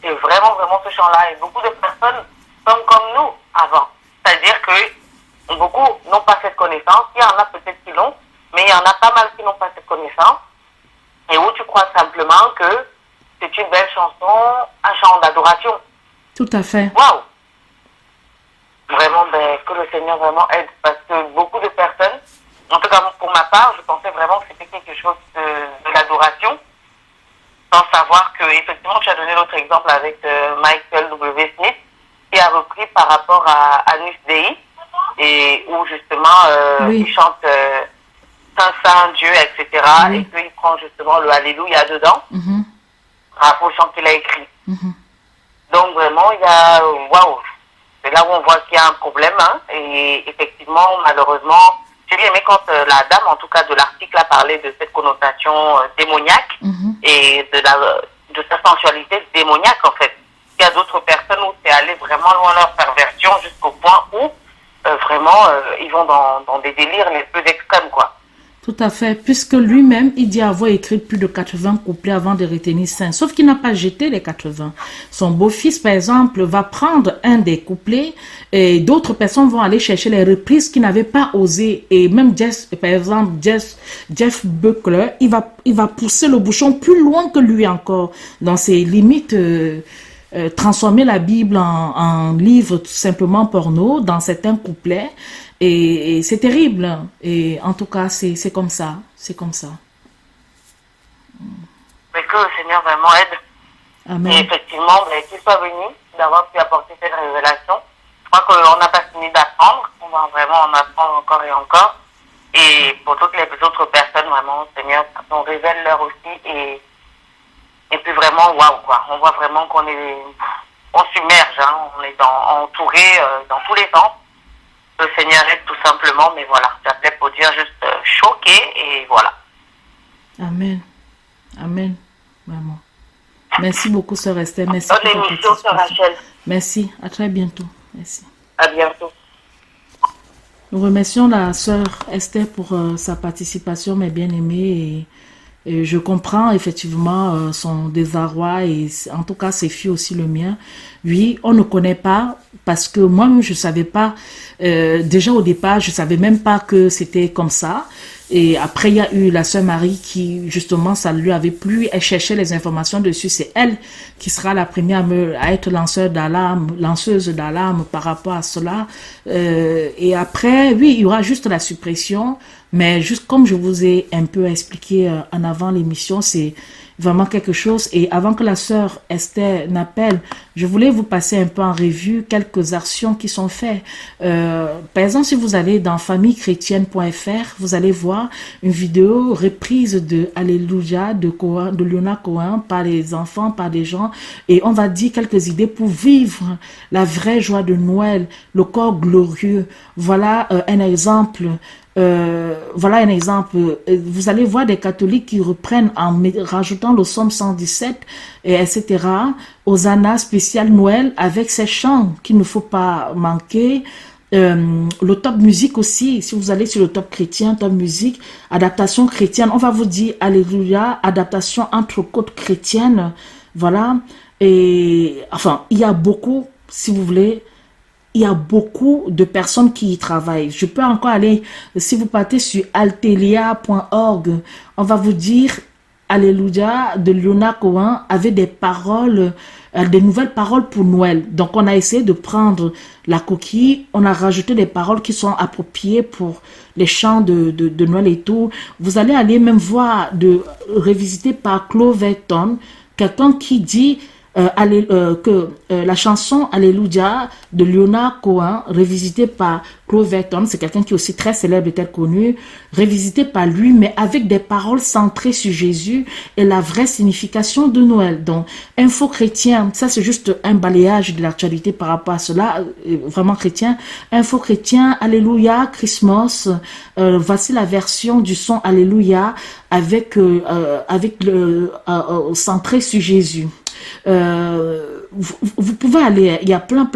B: C'est vraiment ce chant-là. Et beaucoup de personnes sont comme nous avant. C'est-à-dire que beaucoup n'ont pas cette connaissance. Il y en a peut-être qui l'ont, mais il y en a pas mal qui n'ont pas cette connaissance. Et où tu crois simplement que c'est une belle chanson, un chant d'adoration.
A: Tout à fait.
B: Waouh! Vraiment, que le Seigneur vraiment aide. Parce que beaucoup de personnes, en tout cas pour ma part, je pensais vraiment que c'était quelque chose de l'adoration. Sans savoir que, effectivement, tu as donné l'autre exemple avec Michael W. Smith, qui a repris par rapport à Agnus Dei, et où justement,
A: oui.
B: il chante Saint, Dieu, etc. Oui. Et qu'il prend justement le Alléluia dedans, par rapport au chant qu'il a écrit. Donc vraiment, il y a, waouh, c'est là où on voit qu'il y a un problème, hein, et effectivement, malheureusement, j'ai bien aimé quand la dame, en tout cas de l'article, a parlé de cette connotation démoniaque et de sa sensualité démoniaque, en fait. Il y a d'autres personnes où c'est allé vraiment loin leur perversion jusqu'au point où vraiment ils vont dans des délires les plus extrêmes, quoi.
A: Tout à fait, puisque lui-même, il dit avoir écrit plus de 80 couplets avant de retenir 5, sauf qu'il n'a pas jeté les 80. Son beau-fils, par exemple, va prendre un des couplets et d'autres personnes vont aller chercher les reprises qu'il n'avait pas osé. Et même par exemple, Jeff Buckler, il va pousser le bouchon plus loin que lui encore, dans ses limites, transformer la Bible en livre tout simplement porno dans certains couplets. Et c'est terrible. Et en tout cas, c'est comme ça. C'est comme ça.
B: Mais que le Seigneur vraiment aide.
A: Amen.
B: Et effectivement, qu'il soit béni d'avoir pu apporter cette révélation. Je crois qu'on n'a pas fini d'apprendre. On va vraiment en apprendre encore et encore. Et pour toutes les autres personnes, vraiment, Seigneur, on révèle leur aussi. Et puis vraiment, waouh, quoi. On voit vraiment on submerge, hein. On est entouré dans tous les sens. Le Seigneur aide tout simplement, mais voilà, j'appelais pour dire juste choqué et voilà.
A: Amen. Amen. Vraiment. Merci beaucoup, Sœur Esther. Merci
B: Bonne
A: pour votre
B: émission, Sœur Rachel.
A: Merci. À très bientôt. Merci.
B: À bientôt.
A: Nous remercions la Sœur Esther pour sa participation, mes bien-aimés. Et je comprends effectivement son désarroi et en tout cas ses filles aussi le mien. Oui, on ne connaît pas parce que moi-même je savais pas, déjà au départ je savais même pas que c'était comme ça. Et après il y a eu la sœur Marie qui justement ça lui avait plu, elle cherchait les informations dessus, c'est elle qui sera la première à être lanceuse d'alarme par rapport à cela. Et après oui il y aura juste la suppression. Mais juste comme je vous ai un peu expliqué en avant l'émission, c'est vraiment quelque chose. Et avant que la sœur Esther n'appelle, je voulais vous passer un peu en revue quelques actions qui sont faites. Par exemple, si vous allez dans famillechrétienne.fr, vous allez voir une vidéo reprise de Alléluia de Leonard Cohen par les enfants, par des gens. Et on va dire quelques idées pour vivre la vraie joie de Noël, le corps glorieux. Voilà un exemple. Voilà un exemple. Vous allez voir des catholiques qui reprennent en rajoutant le psaume 117 et etc. Hosanna spécial Noël avec ces chants qu'il ne faut pas manquer. Le top musique aussi, si vous allez sur le top chrétien, top musique, adaptation chrétienne, on va vous dire Alléluia, adaptation entre côtes chrétiennes. Voilà. Et enfin, il y a beaucoup, si vous voulez. Il y a beaucoup de personnes qui y travaillent. Je peux encore aller, si vous partez sur altelia.org, on va vous dire Alléluia de Leonard Cohen avec des paroles, des nouvelles paroles pour Noël. Donc on a essayé de prendre la coquille, on a rajouté des paroles qui sont appropriées pour les chants de Noël et tout. Vous allez aller même voir revisiter par Cloverton, quelqu'un qui dit que la chanson Alléluia de Leonard Cohen, revisitée par Cloverton, c'est quelqu'un qui est aussi très célèbre et très connu, revisitée par lui, mais avec des paroles centrées sur Jésus et la vraie signification de Noël. Donc, info chrétien, ça c'est juste un balayage de l'actualité par rapport à cela, vraiment chrétien. Info chrétien, Alléluia, Christmas, voici la version du son Alléluia avec centré sur Jésus. Vous pouvez aller, il y a plein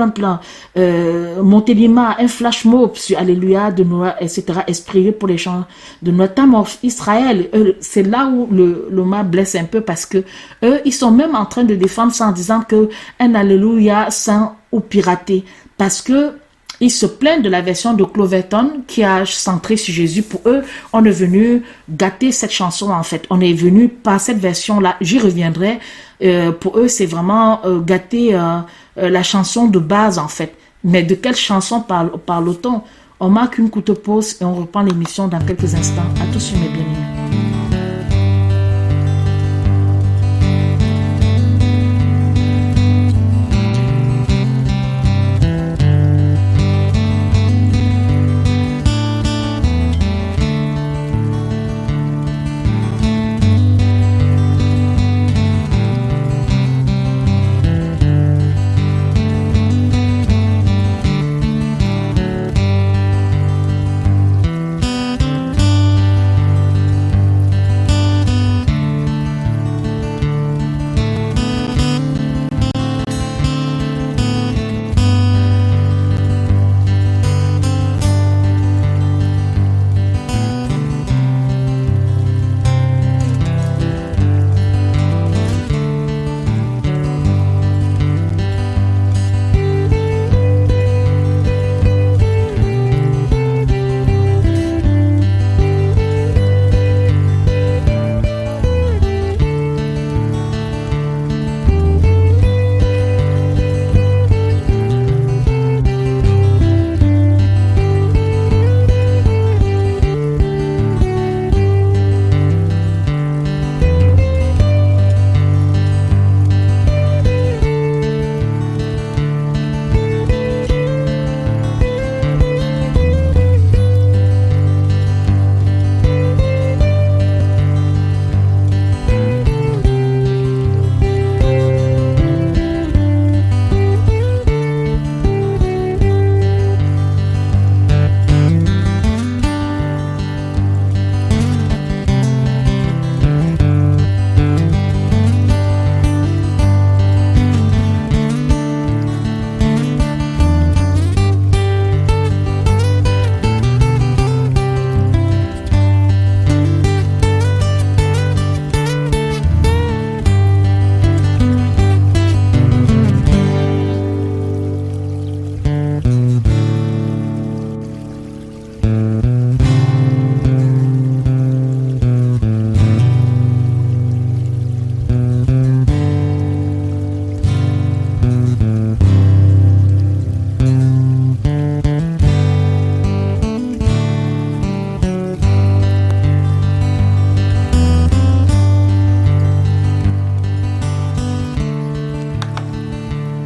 A: Montélimar, un flash mob sur Alléluia de Noël, etc. Inspiré pour les chants de Noël. Time of Israël, c'est là où le mât blesse un peu parce que eux, ils sont même en train de défendre ça en disant que un Alléluia saint ou piraté parce que ils se plaignent de la version de Cloverton qui a centré sur Jésus. Pour eux, on est venu gâter cette chanson en fait. On est venu par cette version-là. J'y reviendrai. Pour eux, c'est vraiment gâter la chanson de base en fait. Mais de quelle chanson parle-t-on? On marque une courte pause et on reprend l'émission dans quelques instants. À tous mes bien-aimés.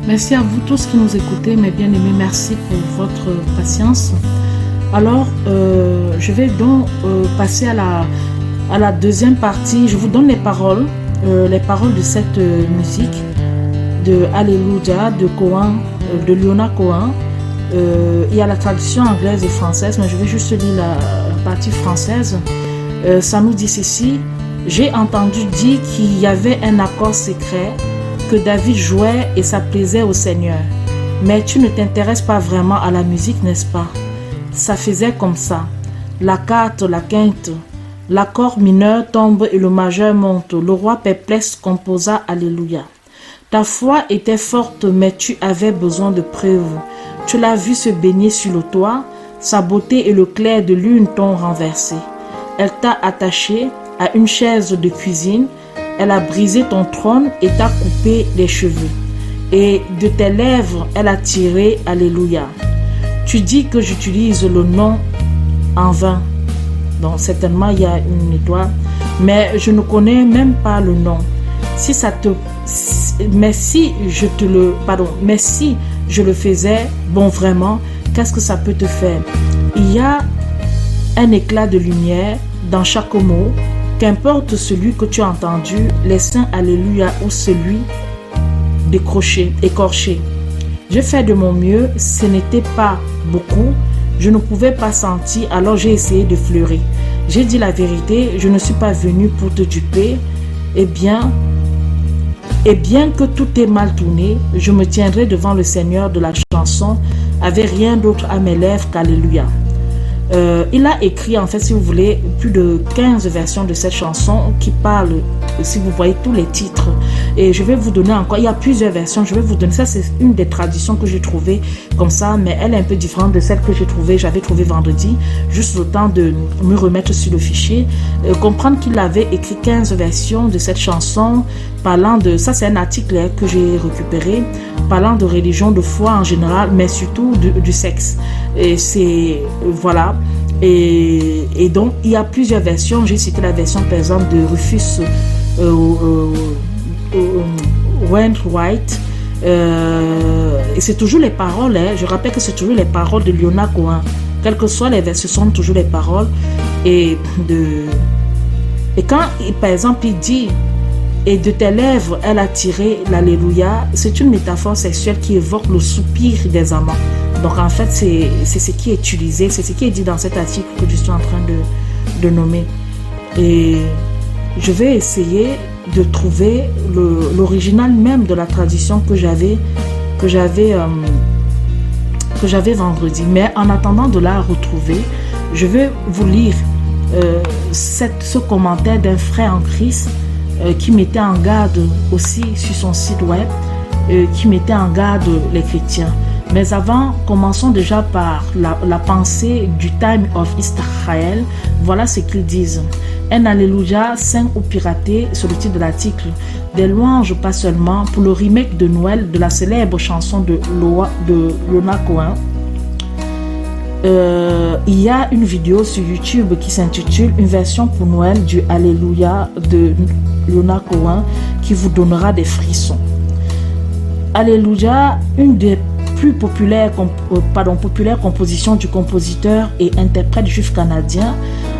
A: Merci à vous tous qui nous écoutez, mes bien-aimés. Merci pour votre patience. Alors, je vais donc passer à la deuxième partie. Je vous donne les paroles de cette musique de Alléluia de Cohen, de Leonard Cohen. Il y a la traduction anglaise et française, mais je vais juste lire la partie française. Ça nous dit ceci: j'ai entendu dire qu'il y avait un accord secret que David jouait et ça plaisait au Seigneur. Mais tu ne t'intéresses pas vraiment à la musique, n'est-ce pas? Ça faisait comme ça. La quarte, la quinte, l'accord mineur tombe et le majeur monte. Le roi perplexe composa Alléluia. Ta foi était forte, mais tu avais besoin de preuves. Tu l'as vu se baigner sur le toit, sa beauté et le clair de lune t'ont renversé. Elle t'a attaché à une chaise de cuisine, elle a brisé ton trône et t'a coupé les cheveux. Et de tes lèvres, elle a tiré Alléluia. Tu dis que j'utilise le nom en vain. Donc certainement il y a une étoile, mais je ne connais même pas le nom. Mais si je le faisais, bon vraiment, qu'est-ce que ça peut te faire? Il y a un éclat de lumière dans chaque mot, qu'importe celui que tu as entendu, les saints Alléluia ou celui écorché. J'ai fait de mon mieux, ce n'était pas beaucoup, je ne pouvais pas sentir, alors j'ai essayé de fleurir. J'ai dit la vérité, je ne suis pas venu pour te duper, et bien que tout est mal tourné, je me tiendrai devant le Seigneur de la chanson avec rien d'autre à mes lèvres qu'Alléluia. Il a écrit, en fait, si vous voulez, plus de 15 versions de cette chanson qui parlent, si vous voyez, tous les titres. Et je vais vous donner encore, il y a plusieurs versions, je vais vous donner, ça c'est une des traditions que j'ai trouvées comme ça, mais elle est un peu différente de celle que j'avais trouvée vendredi, juste le temps de me remettre sur le fichier. Comprendre qu'il avait écrit 15 versions de cette chanson, parlant de, ça c'est un article que j'ai récupéré, parlant de religion, de foi en général, mais surtout du sexe. Et c'est, voilà. Et donc, il y a plusieurs versions. J'ai cité la version, par exemple, de Rufus Wainwright. Et c'est toujours les paroles. Je rappelle que c'est toujours les paroles de Leonard Cohen. Quelles que soient les versions, ce sont toujours les paroles. Et quand, par exemple, il dit « Et de tes lèvres, elle a tiré l'Alléluia », c'est une métaphore sexuelle qui évoque le soupir des amants. Donc en fait, c'est ce qui est utilisé, c'est ce qui est dit dans cet article que je suis en train de nommer. Et je vais essayer de trouver l'original même de la tradition que j'avais vendredi. Mais en attendant de la retrouver, je vais vous lire ce commentaire d'un frère en Christ qui mettait en garde aussi sur son site web, qui mettait en garde les chrétiens. Mais avant, commençons déjà par la pensée du Time of Israel. Voilà ce qu'ils disent. Un Alléluia saint ou piraté, sur le titre de l'article. Des louanges, pas seulement, pour le remake de Noël de la célèbre chanson de Leonard Cohen. Il y a une vidéo sur YouTube qui s'intitule Une version pour Noël du Alléluia de Leonard Cohen qui vous donnera des frissons. Alléluia, une des plus populaire composition du compositeur et interprète juif canadien,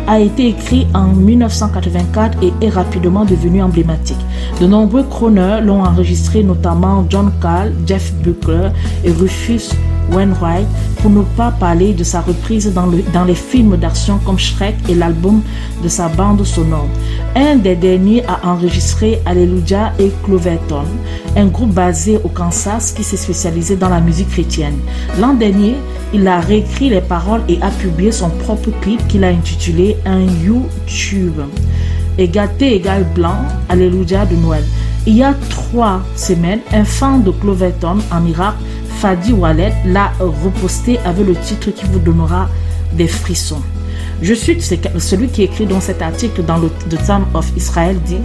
A: a été écrit en 1984 et est rapidement devenu emblématique. De nombreux chroneurs l'ont enregistré, notamment John Cale, Jeff Buckley et Rufus Wainwright, pour ne pas parler de sa reprise dans les films d'action comme Shrek et l'album de sa bande sonore. Un des derniers à enregistrer Alléluia est Cloverton, un groupe basé au Kansas qui s'est spécialisé dans la musique chrétienne. L'an dernier, il a réécrit les paroles et a publié son propre clip qu'il a intitulé Un YouTube. Égal thé égal blanc, Alléluia de Noël. Il y a 3 semaines, un fan de Cloverton en Irak, Fadi Wallet, l'a reposté avec le titre qui vous donnera des frissons. Je suis celui qui écrit dans cet article dans le The Time of Israel dit: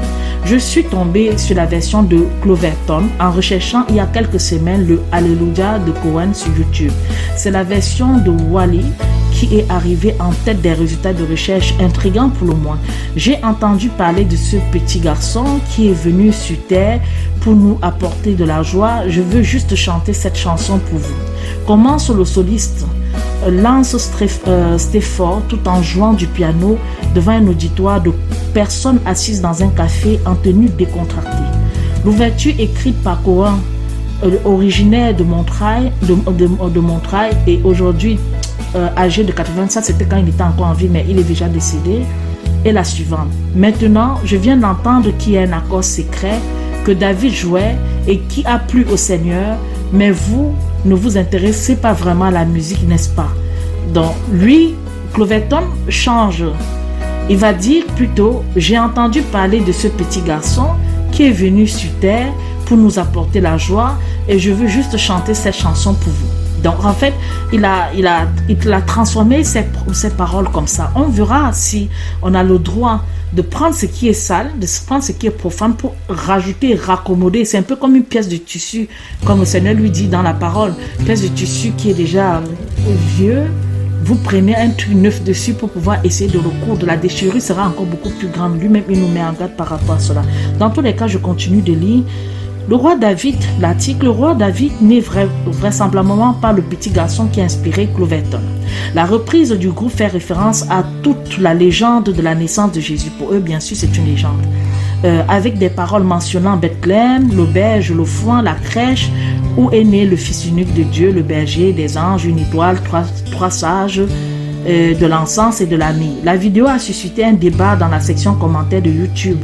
A: je suis tombé sur la version de Cloverton en recherchant il y a quelques semaines le Alléluia de Cohen sur YouTube. C'est la version de Wally qui est arrivée en tête des résultats de recherche, intrigants pour le moins. J'ai entendu parler de ce petit garçon qui est venu sur Terre pour nous apporter de la joie. Je veux juste chanter cette chanson pour vous. Commence le soliste Lance Stefford tout en jouant du piano devant un auditoire de personnes assises dans un café en tenue décontractée. L'ouverture écrite par Cohen, originaire de Montreuil, de Montreuil et aujourd'hui âgé de 80, c'était quand il était encore en vie, mais il est déjà décédé, est la suivante. Maintenant, je viens d'entendre qu'il y a un accord secret que David jouait et qui a plu au Seigneur, mais vous ne vous intéressez pas vraiment à la musique, n'est-ce pas? Donc, lui, Cloverton change. Il va dire plutôt, j'ai entendu parler de ce petit garçon qui est venu sur terre pour nous apporter la joie et je veux juste chanter cette chanson pour vous. Donc, en fait, il a transformé ses paroles comme ça. On verra si on a le droit de prendre ce qui est sale, de prendre ce qui est profane pour rajouter, raccommoder. C'est un peu comme une pièce de tissu, comme le Seigneur lui dit dans la parole. Une pièce de tissu qui est déjà vieux. Vous prenez un truc neuf dessus pour pouvoir essayer de le coudre. La déchirure sera encore beaucoup plus grande. Lui-même, il nous met en garde par rapport à cela. Dans tous les cas, je continue de lire. Le roi David, l'article, le roi David n'est vraisemblablement pas le petit garçon qui a inspiré Cloverton. La reprise du groupe fait référence à toute la légende de la naissance de Jésus. Pour eux, bien sûr, c'est une légende. Avec des paroles mentionnant Bethléem, l'auberge, le foin, la crèche, où est né le fils unique de Dieu, le berger, des anges, une étoile, trois sages, de l'encens et de la myrrhe. La vidéo a suscité un débat dans la section commentaires de YouTube.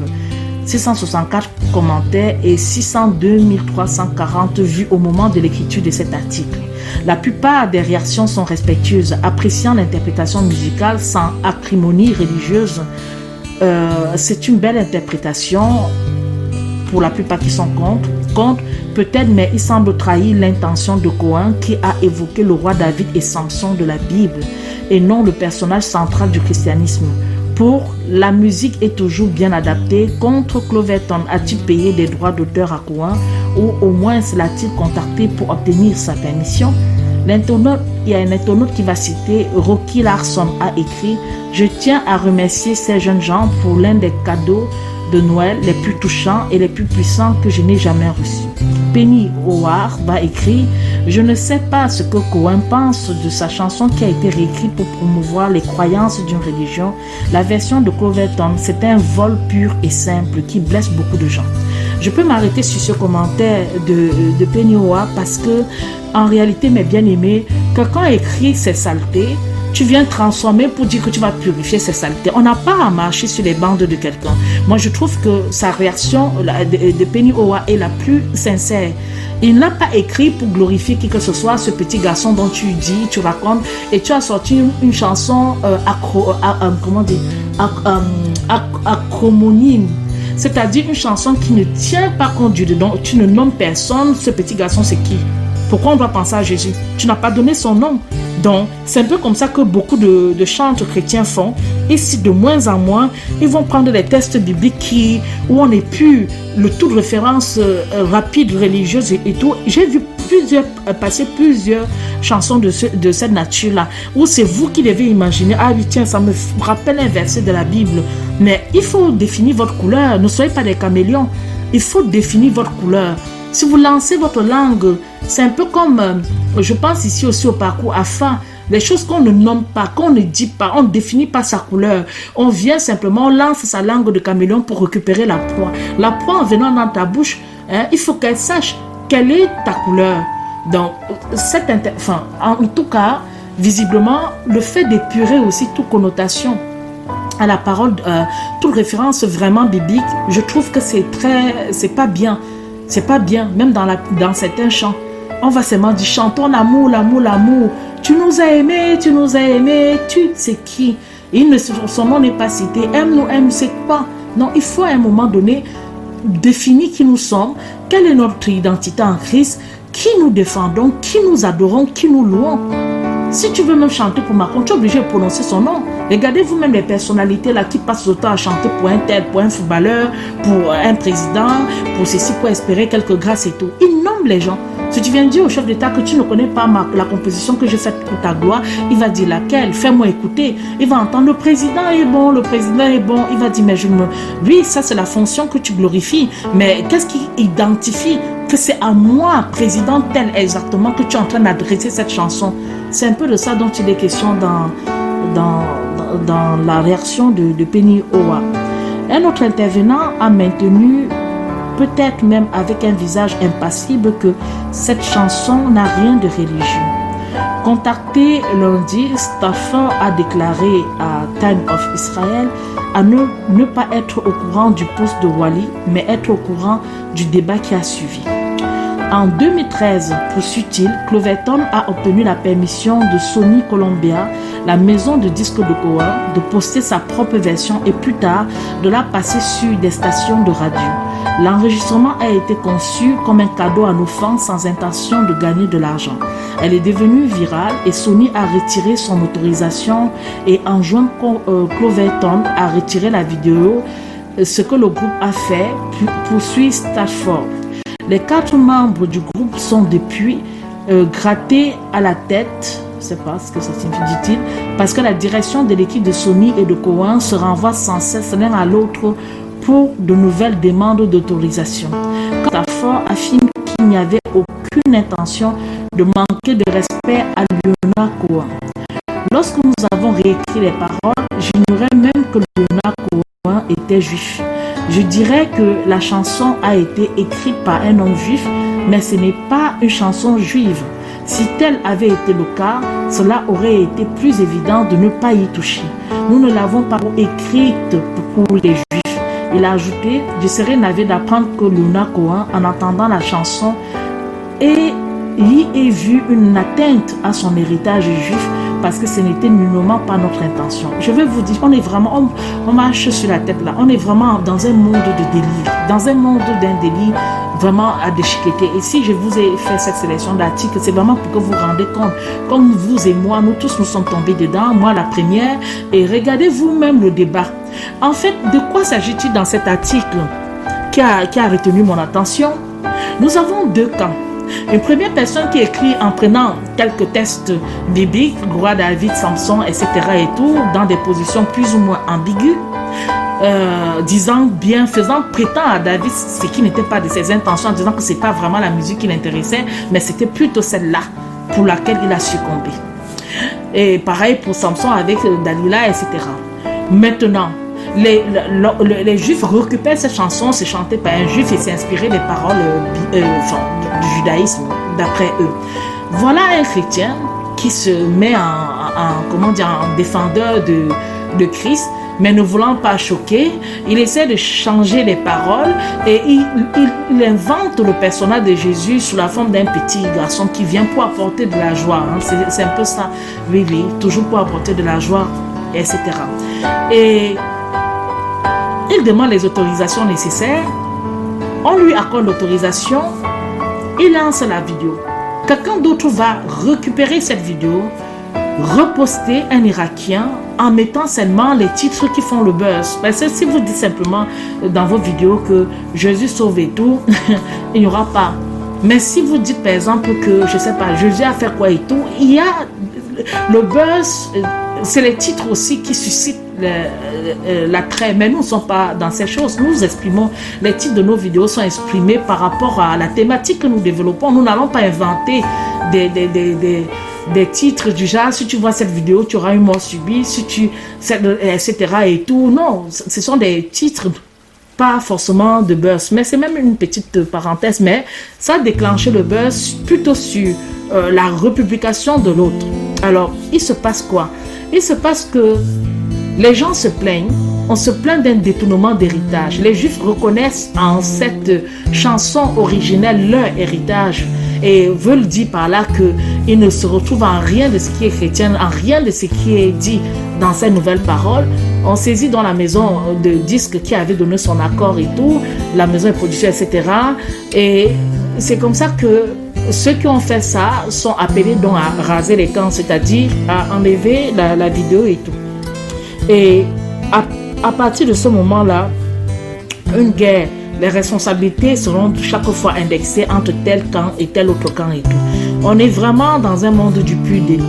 A: 664 commentaires et 602 340 vues au moment de l'écriture de cet article. La plupart des réactions sont respectueuses, appréciant l'interprétation musicale sans acrimonie religieuse. C'est une belle interprétation pour la plupart qui sont contre peut-être, mais il semble trahir l'intention de Cohen qui a évoqué le roi David et Samson de la Bible et non le personnage central du christianisme. Pour la musique est toujours bien adaptée. Contre Cloverton, a-t-il payé des droits d'auteur à Cohen ou au moins l'a-t-il contacté pour obtenir sa permission? Il y a un internaute qui va citer Rocky Larson a écrit « Je tiens à remercier ces jeunes gens pour l'un des cadeaux de Noël les plus touchants et les plus puissants que je n'ai jamais reçus. » Penny Howard va écrire « Je ne sais pas ce que Cohen pense de sa chanson qui a été réécrite pour promouvoir les croyances d'une religion. La version de Cloverton, c'est un vol pur et simple qui blesse beaucoup de gens. » Je peux m'arrêter sur ce commentaire de Penny Howard parce que, en réalité, mes bien-aimés, quelqu'un écrit ces saletés, tu viens transformer pour dire que tu vas purifier ces saletés. On n'a pas à marcher sur les bandes de quelqu'un. Moi, je trouve que sa réaction de Penny Howard est la plus sincère. Il n'a pas écrit pour glorifier qui que ce soit, ce petit garçon dont tu dis, tu racontes, et tu as sorti une chanson acromonyme. C'est-à-dire une chanson qui ne tient pas compte du dedans. Tu ne nommes personne. Ce petit garçon, c'est qui? Pourquoi on doit penser à Jésus? Tu n'as pas donné son nom. Donc, c'est un peu comme ça que beaucoup de chantres chrétiens font. Et si de moins en moins, ils vont prendre les textes bibliques où on n'est plus le tout de référence rapide, religieuse et tout. J'ai vu passer plusieurs chansons de cette nature-là, où c'est vous qui devez imaginer, ah oui, tiens, ça me rappelle un verset de la Bible. Mais il faut définir votre couleur. Ne soyez pas des caméléons. Il faut définir votre couleur. Si vous lancez votre langue, c'est un peu comme, je pense ici aussi au parcours AFA, les choses qu'on ne nomme pas, qu'on ne dit pas, on ne définit pas sa couleur. On vient simplement, on lance sa langue de caméléon pour récupérer la proie. La proie, en venant dans ta bouche, il faut qu'elle sache quelle est ta couleur. Donc, en tout cas, visiblement, le fait d'épurer aussi toute connotation à la parole, toute référence vraiment biblique, je trouve que c'est pas bien. C'est pas bien, même dans certains chants. On va seulement dire, chantons l'amour, l'amour, l'amour. Tu nous as aimés, tu nous as aimés. Tu sais qui? Son nom n'est pas cité. Aime-nous, aime, c'est quoi? Non, il faut à un moment donné définir qui nous sommes, quelle est notre identité en Christ, qui nous défendons, qui nous adorons, qui nous louons. Si tu veux même chanter pour Macron, tu es obligé de prononcer son nom. Regardez vous-même les personnalités là qui passent le temps à chanter pour un tel, pour un footballeur, pour un président, pour ceci, pour espérer quelques grâces et tout. Ils nomment les gens. Si tu viens dire au chef d'État que tu ne connais pas la composition que j'ai faite pour ta gloire, il va dire laquelle, fais-moi écouter. Il va entendre le président est bon, le président est bon. Il va dire mais oui, ça c'est la fonction que tu glorifies. Mais qu'est-ce qui identifie que c'est à moi, président tel exactement, que tu es en train d'adresser cette chanson? C'est un peu de ça dont il est question dans la réaction de Penny Owa. Un autre intervenant a maintenu, peut-être même avec un visage impassible, que cette chanson n'a rien de religieux. Contacté lundi, Stafford a déclaré à Time of Israel à ne pas être au courant du poste de Wally, mais être au courant du débat qui a suivi. En 2013, poursuit-il, Cloverton a obtenu la permission de Sony Columbia, la maison de disques de Cohen, de poster sa propre version et plus tard de la passer sur des stations de radio. L'enregistrement a été conçu comme un cadeau à nos fans sans intention de gagner de l'argent. Elle est devenue virale et Sony a retiré son autorisation et enjoint Cloverton à retirer la vidéo, ce que le groupe a fait, poursuit Stafford. Les 4 membres du groupe sont depuis grattés à la tête, je ne sais pas ce que ça signifie, dit-il, parce que la direction de l'équipe de Sony et de Cohen se renvoie sans cesse l'un à l'autre pour de nouvelles demandes d'autorisation. Stafford affirme qu'il n'y avait aucune intention de manquer de respect à Leonard Cohen. Lorsque nous avons réécrit les paroles, j'ignorais même que Leonard Cohen était juif. Je dirais que la chanson a été écrite par un homme juif, mais ce n'est pas une chanson juive. Si tel avait été le cas, cela aurait été plus évident de ne pas y toucher. Nous ne l'avons pas écrite pour les juifs. Il a ajouté, je serais navré d'apprendre que Leonard Cohen, en entendant la chanson, y ait vu une atteinte à son héritage juif, parce que ce n'était nullement pas notre intention. Je vais vous dire, on est vraiment, on marche sur la tête là, on est vraiment dans un monde de délire, dans un monde d'un délire vraiment à déchiqueter. Et si je vous ai fait cette sélection d'articles, c'est vraiment pour que vous vous rendez compte, comme vous et moi, nous tous nous sommes tombés dedans, moi la première, et regardez vous-même le débat. En fait, de quoi s'agit-il dans cet article qui a retenu mon attention? Nous avons 2 camps. Une première personne qui écrit en prenant quelques textes bibliques, Gloire David, Samson, etc. et tout, dans des positions plus ou moins ambiguës, faisant prétendre à David ce qui n'était pas de ses intentions, en disant que ce n'est pas vraiment la musique qui l'intéressait, mais c'était plutôt celle-là pour laquelle il a succombé. Et pareil pour Samson avec Dalila, etc. Maintenant, les Juifs récupèrent cette chanson, c'est chanté par un Juif et c'est inspiré des paroles du judaïsme, d'après eux. Voilà un chrétien qui se met en défendeur de Christ, mais ne voulant pas choquer, il essaie de changer les paroles et il invente le personnage de Jésus sous la forme d'un petit garçon qui vient pour apporter de la joie. C'est un peu ça, oui, toujours pour apporter de la joie, etc. Et il demande les autorisations nécessaires, on lui accorde l'autorisation, il lance la vidéo. Quelqu'un d'autre va récupérer cette vidéo, reposter un Irakien en mettant seulement les titres qui font le buzz. Parce que si vous dites simplement dans vos vidéos que Jésus sauve et tout, il n'y aura pas. Mais si vous dites par exemple que, je ne sais pas, Jésus a fait quoi et tout, il y a le buzz, c'est les titres aussi qui suscitent l'attrait, mais nous ne sommes pas dans ces choses. Nous exprimons, les titres de nos vidéos sont exprimés par rapport à la thématique que nous développons. Nous n'allons pas inventer des titres du genre, si tu vois cette vidéo, tu auras une mort subie, etc. et tout. Non, ce sont des titres pas forcément de buzz, mais c'est même une petite parenthèse, mais ça a déclenché le buzz plutôt sur la republication de l'autre. Alors, il se passe quoi? Il se passe que les gens se plaignent, on se plaint d'un détournement d'héritage. Les Juifs reconnaissent en cette chanson originelle leur héritage et veulent dire par là qu'ils ne se retrouvent en rien de ce qui est chrétien, en rien de ce qui est dit dans ces nouvelles paroles. On saisit dans la maison de disques qui avait donné son accord et tout, la maison de production, etc. Et c'est comme ça que ceux qui ont fait ça sont appelés donc à raser les camps, c'est-à-dire à enlever la vidéo et tout. Et à partir de ce moment-là, une guerre les responsabilités seront chaque fois indexées entre tel camp et tel autre camp et tout. On est vraiment dans un monde du pur déni.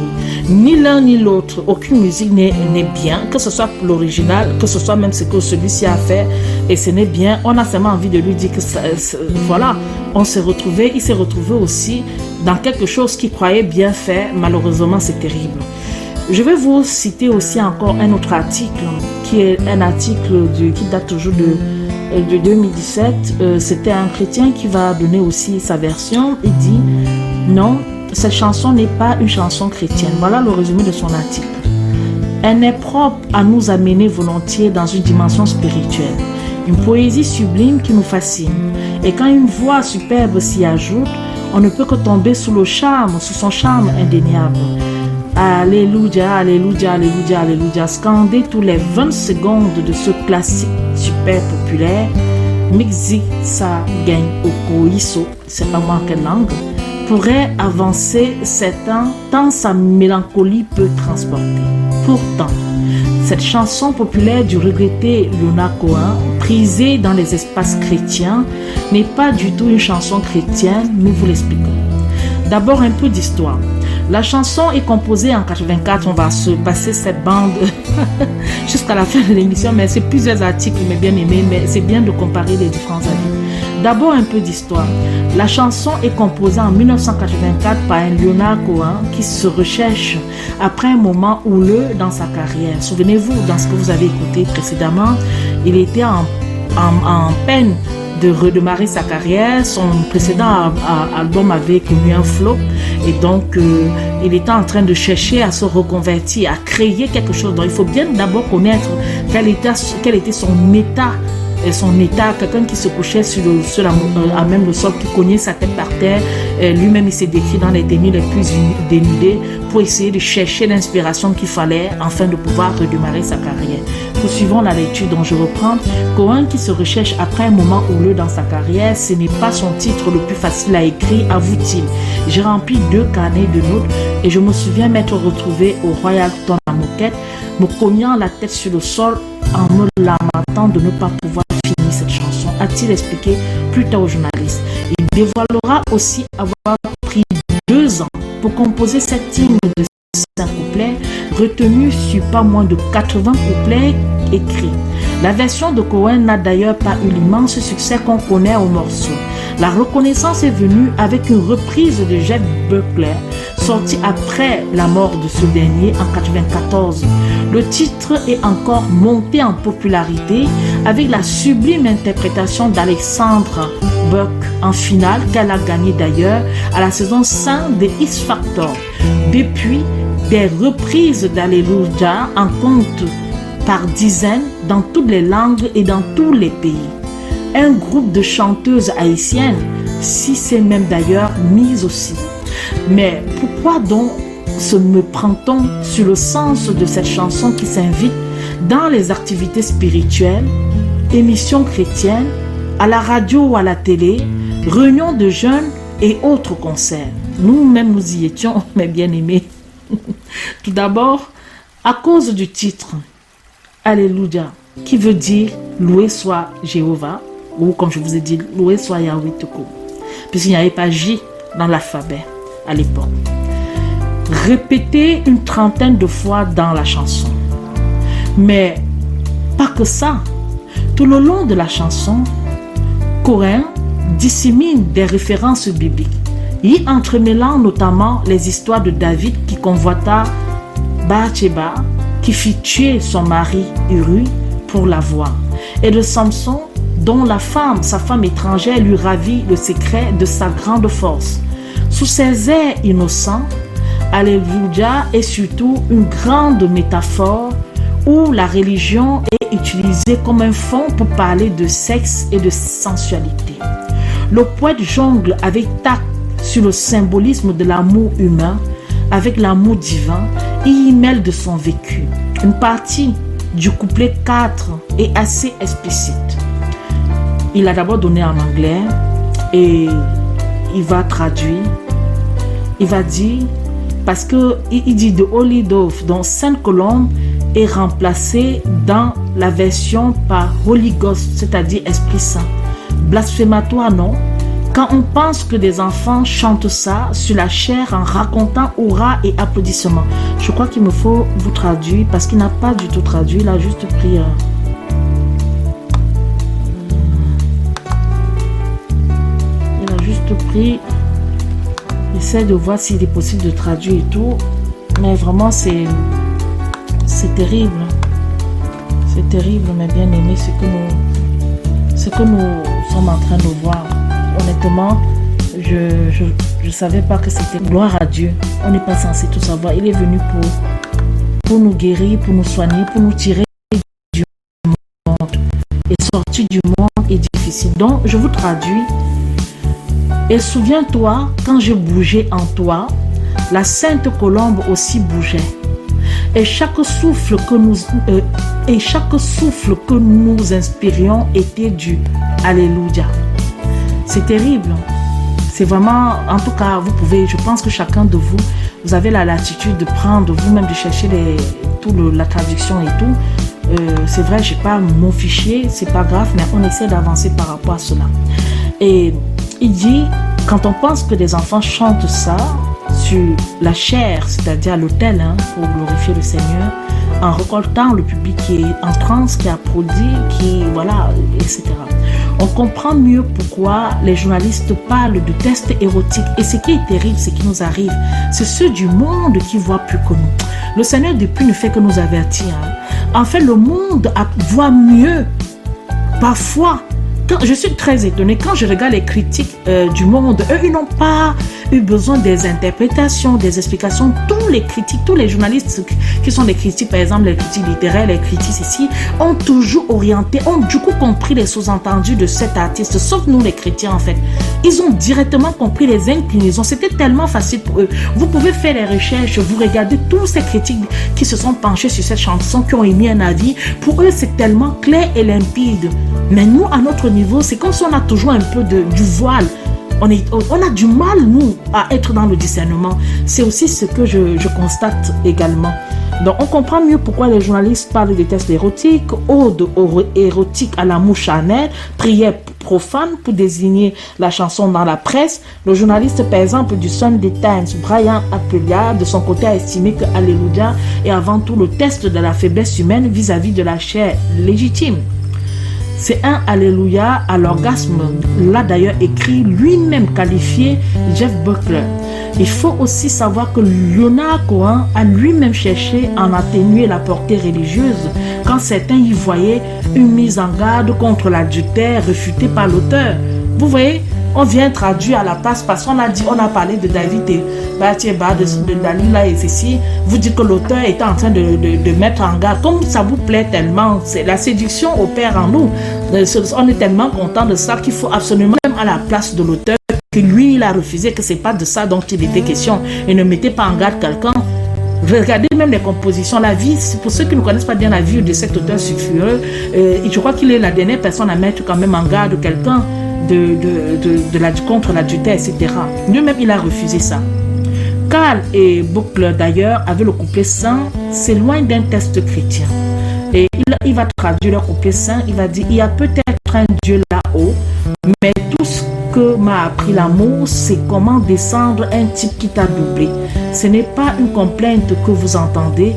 A: Ni l'un ni l'autre, aucune musique n'est bien, que ce soit l'original, que ce soit même ce que celui-ci a fait, et ce n'est bien. On a seulement envie de lui dire que voilà, il s'est retrouvé aussi dans quelque chose qu'il croyait bien faire. Malheureusement, c'est terrible. Je vais vous citer aussi encore un autre article, qui est un article qui date toujours de 2017. C'était un chrétien qui va donner aussi sa version. Il dit non, cette chanson n'est pas une chanson chrétienne. Voilà le résumé de son article. Elle est propre à nous amener volontiers dans une dimension spirituelle. Une poésie sublime qui nous fascine. Et quand une voix superbe s'y ajoute, on ne peut que tomber sous son charme indéniable. Alléluia, alléluia, alléluia, alléluia. Scander tous les 20 secondes de ce classique super populaire. Mixi sa gagne oko iso, c'est pas moi en quelle langue, pourrait avancer 7 ans tant sa mélancolie peut transporter. Pourtant, cette chanson populaire du regretté Leonard Cohen, prisée dans les espaces chrétiens, n'est pas du tout une chanson chrétienne, nous vous l'expliquons. D'abord un peu d'histoire. La chanson est composée en 84, on va se passer cette bande jusqu'à la fin de l'émission, mais c'est plusieurs articles, mais bien aimés, mais c'est bien de comparer les différents avis. D'abord un peu d'histoire. La chanson est composée en 1984 par un Leonard Cohen qui se recherche après un moment houleux dans sa carrière. Souvenez-vous, dans ce que vous avez écouté précédemment, il était en peine de redémarrer sa carrière. Son précédent album avait connu un flop et donc il était en train de chercher à se reconvertir, à créer quelque chose. Donc il faut bien d'abord connaître quel était son état, quelqu'un qui se couchait à même le sol, qui cognait sa tête par terre. Lui-même, il s'est décrit dans les tenues les plus dénudées pour essayer de chercher l'inspiration qu'il fallait afin de pouvoir redémarrer sa carrière. Poursuivons la lecture dont je reprends. Cohen qui se recherche après un moment houleux dans sa carrière, ce n'est pas son titre le plus facile à écrire, avoue-t-il. J'ai rempli 2 carnets de notes et je me souviens m'être retrouvé au Royalton à Moquette, me cognant la tête sur le sol en me lamentant de ne pas pouvoir finir cette chanson, a-t-il expliqué plus tard aux journalistes. Il dévoilera aussi avoir pris 2 ans pour composer cette hymne de 5 couplets, retenue sur pas moins de 80 couplets écrits. La version de Cohen n'a d'ailleurs pas eu l'immense succès qu'on connaît au morceau. La reconnaissance est venue avec une reprise de Jeff Buckley, sortie après la mort de ce dernier en 1994. Le titre est encore monté en popularité avec la sublime interprétation d'Alexandra Burke en finale, qu'elle a gagnée d'ailleurs à la saison 5 de X Factor. Depuis, des reprises d'Alléluia en compte par dizaines dans toutes les langues et dans tous les pays. Un groupe de chanteuses haïtiennes, si c'est même d'ailleurs mise aussi. Mais pourquoi donc se me prend-on sur le sens de cette chanson qui s'invite dans les activités spirituelles, émissions chrétiennes, à la radio ou à la télé, réunions de jeunes et autres concerts? Nous-mêmes nous y étions, mes bien-aimés. Tout d'abord, à cause du titre Alléluia, qui veut dire loué soit Jéhovah, ou comme je vous ai dit, loué soit Yahweh tout court, puisqu'il n'y avait pas J dans l'alphabet à l'époque. Répété une 30aine de fois dans la chanson. Mais pas que ça. Tout le long de la chanson, Cohen dissémine des références bibliques, y entremêlant notamment les histoires de David qui convoita Bathsheba, qui fit tuer son mari Uri pour l'avoir, et de Samson, dont sa femme étrangère, lui ravit le secret de sa grande force. Sous ces airs innocents, Alléluia est surtout une grande métaphore où la religion est utilisée comme un fond pour parler de sexe et de sensualité. Le poète jongle avec tact sur le symbolisme de l'amour humain avec l'amour divin et y mêle de son vécu. Une partie du couplet 4 est assez explicite. Il a d'abord donné en anglais et il va traduire. Il va dire, parce qu'il dit The Holy Dove, dont Sainte Colombe est remplacée dans la version par Holy Ghost, c'est-à-dire Esprit Saint. blasphématoire, non. Quand on pense que des enfants chantent ça sur la chair en racontant hurrah et applaudissements. Je crois qu'il me faut vous traduire parce qu'il n'a pas du tout traduit. Il a juste pris... il a juste pris... J'essaie de voir s'il est possible de traduire et tout. Mais vraiment, c'est terrible. C'est terrible, mais bien aimé, ce que nous sommes en train de voir. Honnêtement, je savais pas que c'était gloire à Dieu. On n'est pas censé tout savoir. Il est venu pour nous guérir, pour nous soigner, pour nous tirer du monde. Et sortir du monde est difficile. Donc, je vous traduis. Et souviens-toi, quand je bougeais en toi, la sainte colombe aussi bougeait. Et chaque souffle que nous inspirions était du Alléluia. C'est terrible. C'est vraiment, en tout cas, vous pouvez, je pense que chacun de vous, vous avez la latitude de prendre vous-même, de chercher la traduction et tout. C'est vrai, j'ai pas mon fichier, c'est pas grave, mais on essaie d'avancer par rapport à cela. Et il dit, quand on pense que des enfants chantent ça sur la chair, c'est-à-dire à l'autel, pour glorifier le Seigneur, en récoltant le public qui est en transe, qui applaudit, qui, voilà, etc. On comprend mieux pourquoi les journalistes parlent de tests érotiques. Et ce qui est terrible, ce qui nous arrive, c'est ceux du monde qui voient plus que nous. Le Seigneur depuis ne fait que nous avertir. En fait, le monde voit mieux. Parfois, je suis très étonnée quand je regarde les critiques du monde. Eux, ils n'ont pas eu besoin des interprétations, des explications. Tous les critiques, tous les journalistes qui sont des critiques, par exemple les critiques littéraires, les critiques ici, ont toujours orienté, ont du coup compris les sous-entendus de cet artiste, sauf nous les chrétiens en fait. Ils ont directement compris les inclinaisons. C'était tellement facile pour eux. Vous pouvez faire les recherches, vous regardez tous ces critiques qui se sont penchés sur cette chanson, qui ont émis un avis. Pour eux, c'est tellement clair et limpide. Mais nous, à notre niveau, c'est comme si on a toujours un peu du voile. On a du mal, nous, à être dans le discernement. C'est aussi ce que je constate également. Donc, on comprend mieux pourquoi les journalistes parlent des tests érotiques, odes érotiques à l'amour charnel, prières profanes pour désigner la chanson dans la presse. Le journaliste, par exemple, du Sunday Times, Brian Appelia, de son côté, a estimé que Alléluia est avant tout le test de la faiblesse humaine vis-à-vis de la chair légitime. C'est un Alléluia à l'orgasme, l'a d'ailleurs écrit, lui-même qualifié Jeff Buckler. Il faut aussi savoir que Leonard Cohen a lui-même cherché à en atténuer la portée religieuse quand certains y voyaient une mise en garde contre l'adultère réfutée par l'auteur. Vous voyez, on vient traduire à la place parce qu'on a parlé de David et Bathsheba, de Dalila et ceci. Vous dites que l'auteur est en train de mettre en garde. Comme ça vous plaît tellement, la séduction opère en nous. On est tellement content de ça qu'il faut absolument même à la place de l'auteur que lui, il a refusé que c'est pas de ça dont il était question. Et ne mettez pas en garde quelqu'un. Regardez même les compositions, la vie, pour ceux qui ne connaissent pas bien la vie de cet auteur sulfureux, je crois qu'il est la dernière personne à mettre quand même en garde quelqu'un contre l'adultère, etc. Lui-même, il a refusé ça. Carl et Buckler, d'ailleurs, avaient le couplet saint, c'est loin d'un test chrétien. Et il va traduire le couplet saint, il va dire, il y a peut-être un Dieu là-haut, mais tout ce que m'a appris l'amour, c'est comment descendre un type qui t'a doublé. Ce n'est pas une complainte que vous entendez,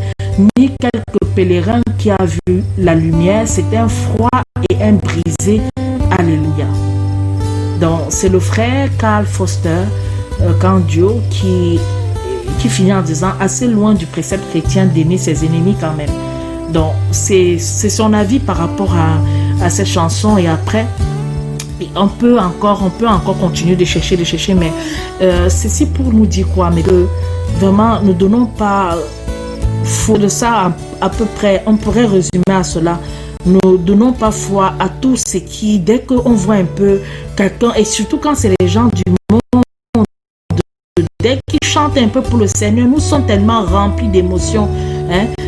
A: ni quelques pèlerins qui a vu la lumière, c'est un froid et un brisé. Alléluia. Donc, c'est le frère Carl Foster Candio qui finit en disant assez loin du précepte chrétien d'aimer ses ennemis quand même. Donc, c'est son avis par rapport à cette chanson. Et après, on peut encore continuer de chercher, mais ceci pour nous dire quoi? Mais que vraiment, ne donnons pas foi de ça à peu près. On pourrait résumer à cela. Ne donnons pas foi à tout ce qui, dès qu'on voit un peu quelqu'un, et surtout quand c'est les gens du monde, dès qu'ils chantent un peu pour le Seigneur, nous sommes tellement remplis d'émotions.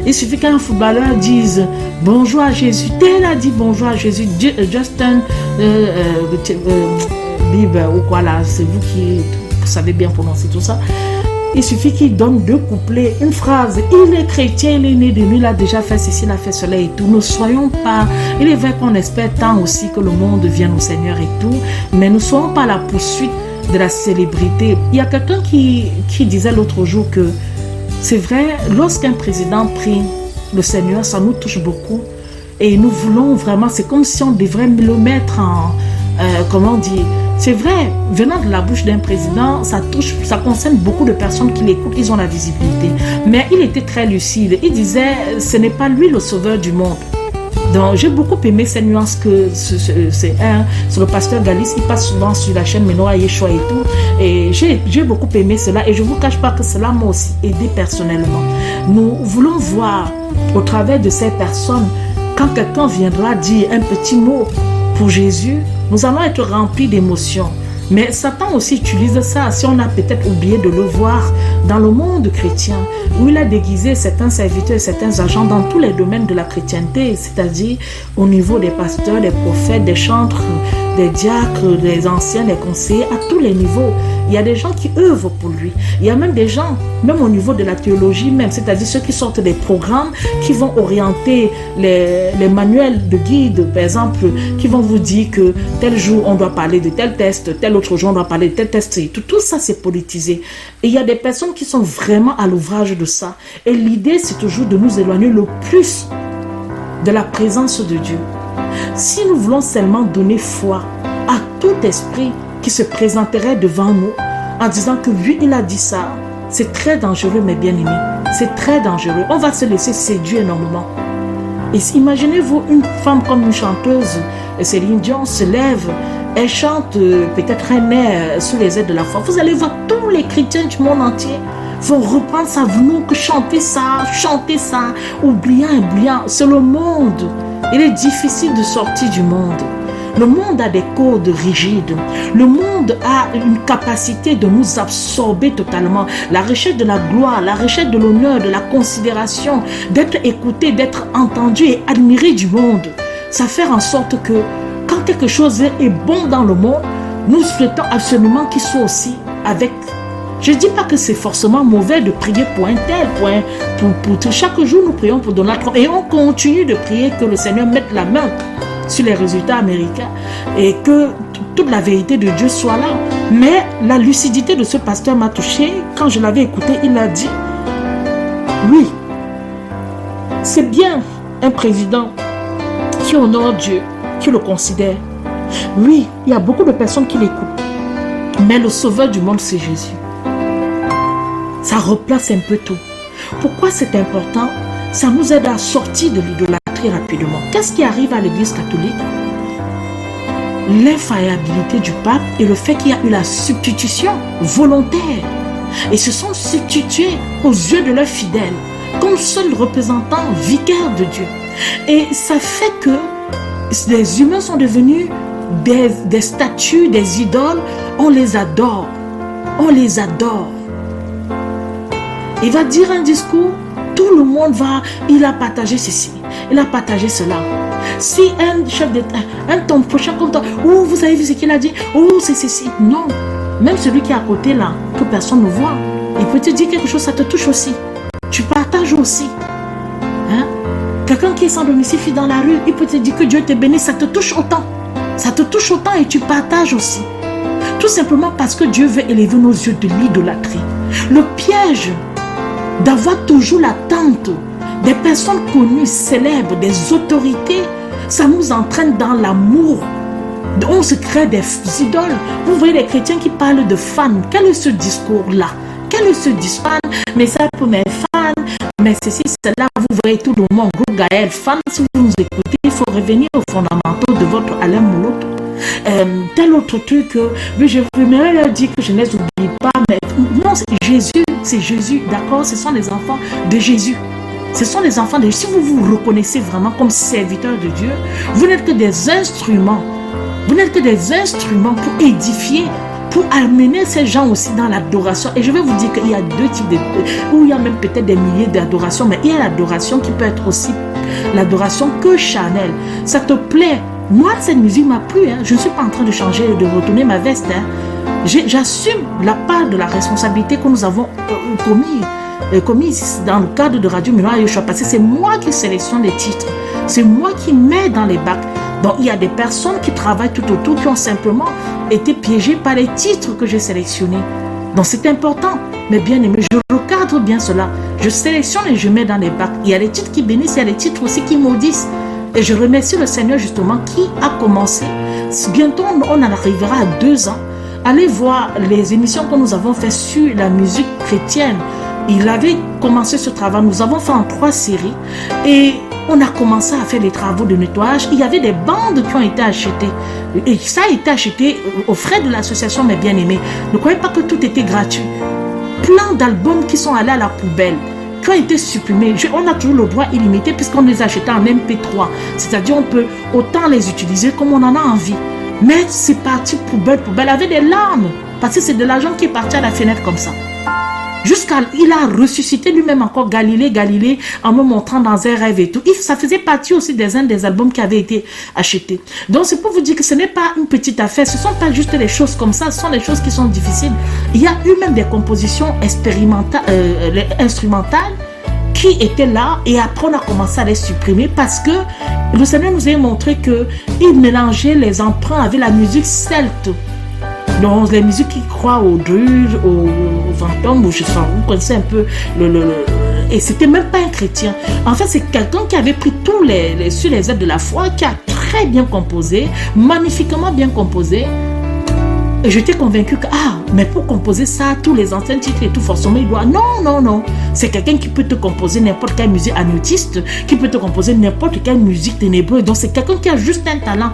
A: Il suffit qu'un footballeur dise bonjour à Jésus. Tel a dit bonjour à Jésus. Justin Bieber ou quoi là, c'est vous qui savez bien prononcer tout ça. Il suffit qu'il donne 2 couplets, une phrase. Il est chrétien, il est né de nous, il a déjà fait ceci, il a fait cela et tout. Ne soyons pas... Il est vrai qu'on espère tant aussi que le monde vienne au Seigneur et tout, mais ne soyons pas à la poursuite de la célébrité. Il y a quelqu'un qui disait l'autre jour que c'est vrai, lorsqu'un président prie le Seigneur, ça nous touche beaucoup. Et nous voulons vraiment, c'est comme si on devrait le mettre en... comment dire? C'est vrai, venant de la bouche d'un président, ça concerne beaucoup de personnes qui l'écoutent, ils ont la visibilité. Mais il était très lucide. Il disait, ce n'est pas lui le sauveur du monde. Donc, j'ai beaucoup aimé ces nuances que c'est le pasteur Galis, il passe souvent sur la chaîne Menoa Yeshua et tout. Et j'ai beaucoup aimé cela et je ne vous cache pas que cela m'a aussi aidé personnellement. Nous voulons voir au travers de ces personnes, quand quelqu'un viendra dire un petit mot pour Jésus, nous allons être remplis d'émotions. Mais Satan aussi utilise ça, si on a peut-être oublié de le voir dans le monde chrétien, où il a déguisé certains serviteurs et certains agents dans tous les domaines de la chrétienté, c'est-à-dire au niveau des pasteurs, des prophètes, des chantres, des diacres, des anciens, des conseillers, à tous les niveaux. Il y a des gens qui œuvrent pour lui. Il y a même des gens, même au niveau de la théologie même, c'est-à-dire ceux qui sortent des programmes, qui vont orienter les manuels de guide, par exemple, qui vont vous dire que tel jour on doit parler de tel test, tel autre jour on doit parler de tel test. Tout ça c'est politisé. Et il y a des personnes qui sont vraiment à l'ouvrage de ça. Et l'idée c'est toujours de nous éloigner le plus de la présence de Dieu. Si nous voulons seulement donner foi à tout esprit qui se présenterait devant nous en disant que lui, il a dit ça, c'est très dangereux, mes bien-aimés. C'est très dangereux. On va se laisser séduire énormément. Et imaginez-vous une femme comme une chanteuse, Céline Dion, se lève, elle chante peut-être un air sous les ailes de la foi. Vous allez voir tous les chrétiens du monde entier vont reprendre ça, vous que chanter ça, oubliant. C'est le monde. Il est difficile de sortir du monde. Le monde a des codes rigides. Le monde a une capacité de nous absorber totalement. La recherche de la gloire, la recherche de l'honneur, de la considération, d'être écouté, d'être entendu et admiré du monde. Ça fait en sorte que quand quelque chose est bon dans le monde, nous souhaitons absolument qu'il soit aussi avec. Je ne dis pas que c'est forcément mauvais de prier pour un tel, pour chaque jour nous prions pour Donald Trump et on continue de prier que le Seigneur mette la main sur les résultats américains et que toute la vérité de Dieu soit là. Mais la lucidité de ce pasteur m'a touché. Quand je l'avais écouté, il a dit oui, c'est bien un président qui honore Dieu, qui le considère. Oui, il y a beaucoup de personnes qui l'écoutent, mais le sauveur du monde c'est Jésus. Ça replace un peu tout. Pourquoi c'est important? Ça nous aide à sortir de l'idolâtrie rapidement. Qu'est-ce qui arrive à l'Église catholique? L'infaillibilité du pape et le fait qu'il y a eu la substitution volontaire. Ils se sont substitués aux yeux de leurs fidèles comme seuls représentants vicaires de Dieu. Et ça fait que les humains sont devenus des statues, des idoles. On les adore. On les adore. Il va dire un discours, tout le monde va, il a partagé ceci, il a partagé cela. Si un chef d'État, ton prochain compte, oh, vous avez vu ce qu'il a dit, oh, c'est ceci. Non, même celui qui est à côté là, que personne ne voit, il peut te dire quelque chose, ça te touche aussi. Tu partages aussi. Hein? Quelqu'un qui est sans domicile dans la rue, il peut te dire que Dieu te bénit, ça te touche autant. Ça te touche autant et tu partages aussi. Tout simplement parce que Dieu veut élever nos yeux de l'idolâtrie. Le piège d'avoir toujours l'attente des personnes connues, célèbres, des autorités, ça nous entraîne dans l'amour. On se crée des idoles. Vous voyez les chrétiens qui parlent de fans. Quel est ce discours-là? Quel est ce discours? Mais ça pour mes fans, mais ceci, cela, vous voyez tout le monde, groupe Gaël, fans, si vous nous écoutez, il faut revenir aux fondamentaux de votre Alain Moulot. Tel autre truc, mais je voudrais leur dire que je ne les oublie pas, mais non, c'est Jésus, d'accord, ce sont les enfants de Jésus. Ce sont les enfants de Jésus. Si vous vous reconnaissez vraiment comme serviteurs de Dieu, vous n'êtes que des instruments. Vous n'êtes que des instruments pour édifier, pour amener ces gens aussi dans l'adoration. Et je vais vous dire qu'il y a deux types où il y a même peut-être des milliers d'adorations, mais il y a l'adoration qui peut être aussi l'adoration que charnelle. Ça te plaît? Moi, cette musique m'a plu. Hein. Je ne suis pas en train de changer, de retourner ma veste. Hein. J'assume la part de la responsabilité que nous avons commise dans le cadre de Radio Miroir Yoshua, parce que c'est moi qui sélectionne les titres, c'est moi qui mets dans les bacs. Donc il y a des personnes qui travaillent tout autour qui ont simplement été piégées par les titres que j'ai sélectionnés. Donc c'est important, mais bien aimé, je recadre bien cela. Je sélectionne et je mets dans les bacs. Il y a des titres qui bénissent, il y a des titres aussi qui maudissent. Et je remercie le Seigneur justement qui a commencé. Bientôt on en arrivera à 2 ans. Allez voir les émissions que nous avons faites sur la musique chrétienne. Il avait commencé ce travail. Nous avons fait en 3 séries. Et on a commencé à faire les travaux de nettoyage. Il y avait des bandes qui ont été achetées. Et ça a été acheté aux frais de l'association Mes Bien-Aimés. Ne croyez pas que tout était gratuit. Plein d'albums qui sont allés à la poubelle, qui ont été supprimés. On a toujours le droit illimité puisqu'on les achetait en MP3. C'est-à-dire on peut autant les utiliser comme on en a envie. Mais c'est parti poubelle avec des larmes. Parce que c'est de l'argent qui est parti à la fenêtre comme ça. Jusqu'à il a ressuscité lui-même encore Galilée en me montrant dans un rêve et tout. Ça faisait partie aussi des albums qui avaient été achetés. Donc c'est pour vous dire que ce n'est pas une petite affaire. Ce ne sont pas juste des choses comme ça. Ce sont des choses qui sont difficiles. Il y a eu même des compositions instrumentales qui étaient là et après on a commencé à les supprimer parce que le Seigneur nous a montré qu'il mélangeait les emprunts avec la musique celte. Donc les musiques qui croient aux druides, aux fantômes, ou je sais pas, vous connaissez un peu et c'était même pas un chrétien. En fait, c'est quelqu'un qui avait pris tous sur les ailes de la foi, qui a très bien composé, magnifiquement bien composé. Et j'étais convaincue que, mais pour composer ça, tous les anciens titres et tout, forcément, il doit... Non. C'est quelqu'un qui peut te composer n'importe quelle musique agnotiste, qui peut te composer n'importe quelle musique ténébreuse. Donc, c'est quelqu'un qui a juste un talent.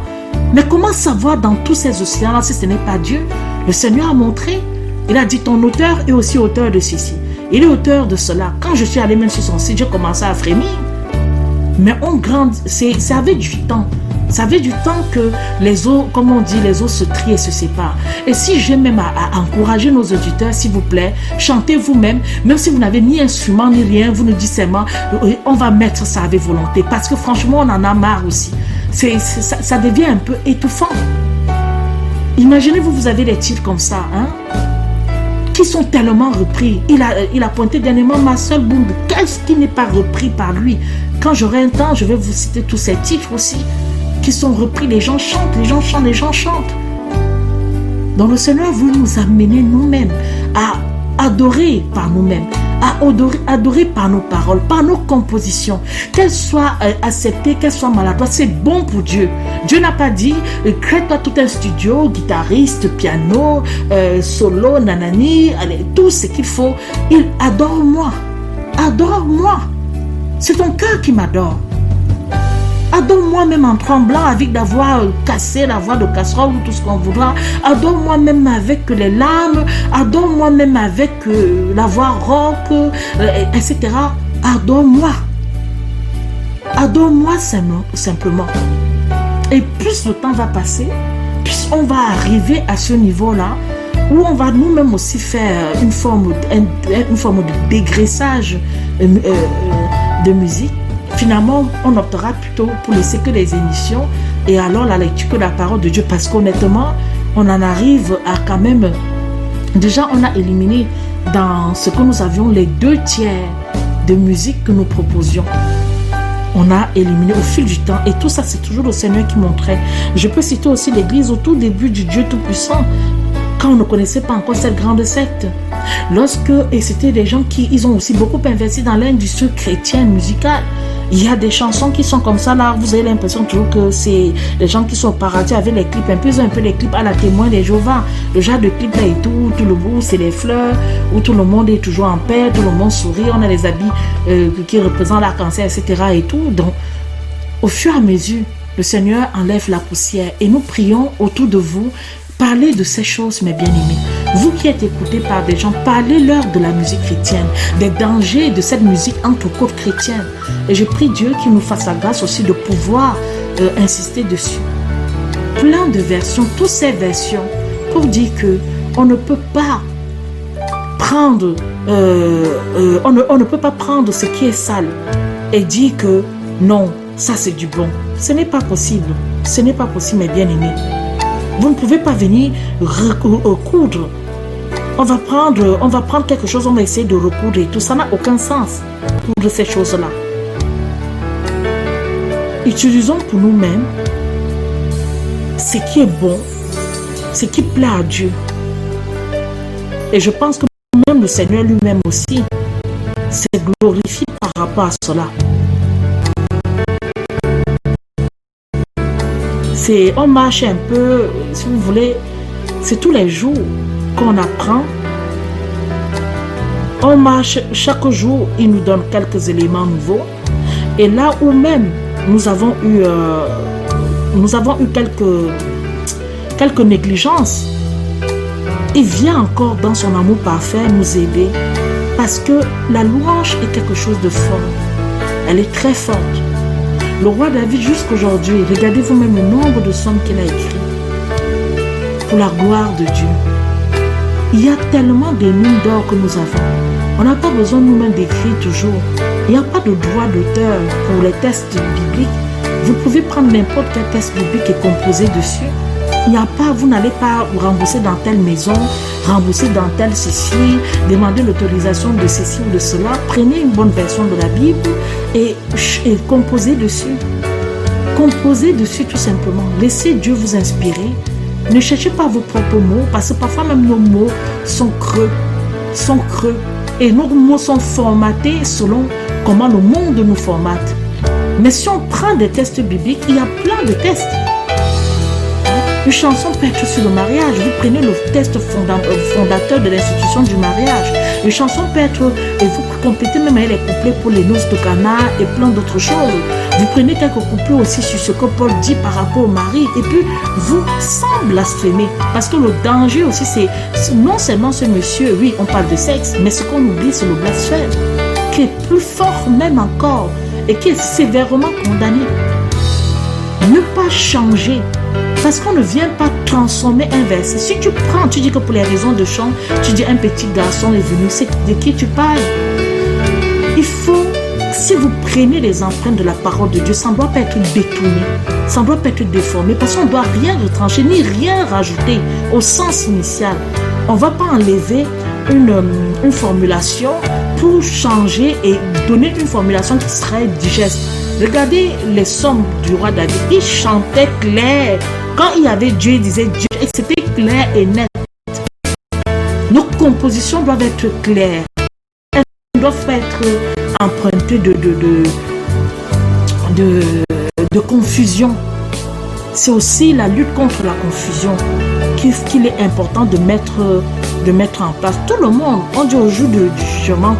A: Mais comment savoir dans tous ces océans-là si ce n'est pas Dieu? Le Seigneur a montré. Il a dit, ton auteur est aussi auteur de ceci. Il est auteur de cela. Quand je suis allé même sur son site, j'ai commencé à frémir. Mais on grandit. Ça avait du temps. Ça fait du temps que les eaux, comme on dit, les eaux se trient et se séparent. Et si j'ai même à encourager nos auditeurs, s'il vous plaît, chantez vous-même, même si vous n'avez ni instrument ni rien, vous nous dites seulement, on va mettre ça avec volonté. Parce que franchement, on en a marre aussi. Ça devient un peu étouffant. Imaginez-vous, vous avez des titres comme ça, qui sont tellement repris. Il a pointé dernièrement ma seule bombe. Qu'est-ce qui n'est pas repris par lui? Quand j'aurai un temps, je vais vous citer tous ces titres aussi, qui sont repris. Les gens chantent, les gens chantent. Donc le Seigneur veut nous amener nous-mêmes à adorer par nous-mêmes, à adorer par nos paroles, par nos compositions, qu'elles soient acceptées, qu'elles soient maladroites, c'est bon pour Dieu. Dieu n'a pas dit, crée-toi tout un studio, guitariste, piano, solo, nanani, allez, tout ce qu'il faut. Il adore-moi, adore-moi. C'est ton cœur qui m'adore. Adore-moi même en tremblant avec la voix cassée, la voix de casserole ou tout ce qu'on voudra. Adore-moi même avec les larmes. Adore-moi même avec la voix rock, etc. Adore-moi. Adore-moi simplement. Et plus le temps va passer, plus on va arriver à ce niveau-là où on va nous-mêmes aussi faire une forme de dégraissage de musique. Finalement, on optera plutôt pour laisser que les émissions et alors la lecture que la parole de Dieu. Parce qu'honnêtement, on en arrive à quand même... Déjà, on a éliminé dans ce que nous avions les 2/3 de musique que nous proposions. On a éliminé au fil du temps. Et tout ça, c'est toujours le Seigneur qui montrait. Je peux citer aussi l'église au tout début du Dieu Tout-Puissant, quand on ne connaissait pas encore cette grande secte. Et c'était des gens qui ils ont aussi beaucoup investi dans l'industrie chrétienne musicale. Il y a des chansons qui sont comme ça, là, vous avez l'impression toujours que c'est les gens qui sont au paradis avec les clips, ils ont un peu les clips à la Témoin des Jéhovah, le genre de clip là et tout le monde, c'est les fleurs, où tout le monde est toujours en paix, tout le monde sourit, on a les habits qui représentent l'arc-en-ciel, etc. et tout. Donc, au fur et à mesure, le Seigneur enlève la poussière et nous prions autour de vous. Parlez de ces choses, mes bien-aimés. Vous qui êtes écoutés par des gens, parlez-leur de la musique chrétienne, des dangers de cette musique entre côtes chrétiennes. Et je prie Dieu qu'il nous fasse la grâce aussi de pouvoir insister dessus. Plein de versions, toutes ces versions, pour dire que on ne peut pas prendre, on ne peut pas prendre ce qui est sale et dire que non, ça c'est du bon. Ce n'est pas possible. Ce n'est pas possible, mes bien-aimés. Vous ne pouvez pas venir recoudre. On va prendre quelque chose, on va essayer de recoudre et tout. Ça n'a aucun sens pour ces choses-là. Utilisons pour nous-mêmes ce qui est bon, ce qui plaît à Dieu. Et je pense que même le Seigneur lui-même aussi s'est glorifié par rapport à cela. On marche un peu, si vous voulez, c'est tous les jours qu'on apprend. On marche chaque jour, il nous donne quelques éléments nouveaux. Et là où même nous avons eu quelques négligences, il vient encore dans son amour parfait nous aider. Parce que la louange est quelque chose de fort. Elle est très forte. Le roi David jusqu'aujourd'hui, regardez vous-même le nombre de psaumes qu'il a écrits pour la gloire de Dieu. Il y a tellement de mines d'or que nous avons. On n'a pas besoin nous-mêmes d'écrire toujours. Il n'y a pas de droit d'auteur pour les textes bibliques. Vous pouvez prendre n'importe quel texte biblique et composer dessus. Il n'y a pas, vous n'allez pas rembourser dans telle maison, rembourser dans telle ceci, demander l'autorisation de ceci ou de cela. Prenez une bonne version de la Bible et composez dessus. Composez dessus tout simplement. Laissez Dieu vous inspirer. Ne cherchez pas vos propres mots parce que parfois même nos mots sont creux. Et nos mots sont formatés selon comment le monde nous formate. Mais si on prend des textes bibliques, il y a plein de textes. Une chanson peut être sur le mariage. Vous prenez le texte fondateur de l'institution du mariage. Une chanson peut être, et vous complétez même les couplets pour les noces de Cana et plein d'autres choses. Vous prenez quelques couplets aussi sur ce que Paul dit par rapport au mari. Et puis, vous sans blasphémer. Parce que le danger aussi, c'est non seulement ce monsieur, oui, on parle de sexe, mais ce qu'on oublie, c'est le blasphème, qui est plus fort même encore et qui est sévèrement condamné. Ne pas changer. Parce qu'on ne vient pas transformer un verset. Si tu prends, tu dis que pour les raisons de chant, tu dis un petit garçon est venu, c'est de qui tu parles. Il faut, si vous prenez les empreintes de la parole de Dieu, ça ne doit pas être détourné, ça ne doit pas être déformé, parce qu'on ne doit rien retrancher, ni rien rajouter au sens initial. On ne va pas enlever une formulation pour changer et donner une formulation qui serait digeste. Regardez les psaumes du roi David, il chantait clair. Quand il y avait Dieu, il disait Dieu, et c'était clair et net. Nos compositions doivent être claires. Elles doivent être empruntées de confusion. C'est aussi la lutte contre la confusion qu'il est important de mettre en place. Tout le monde, on dit au jour du jugement,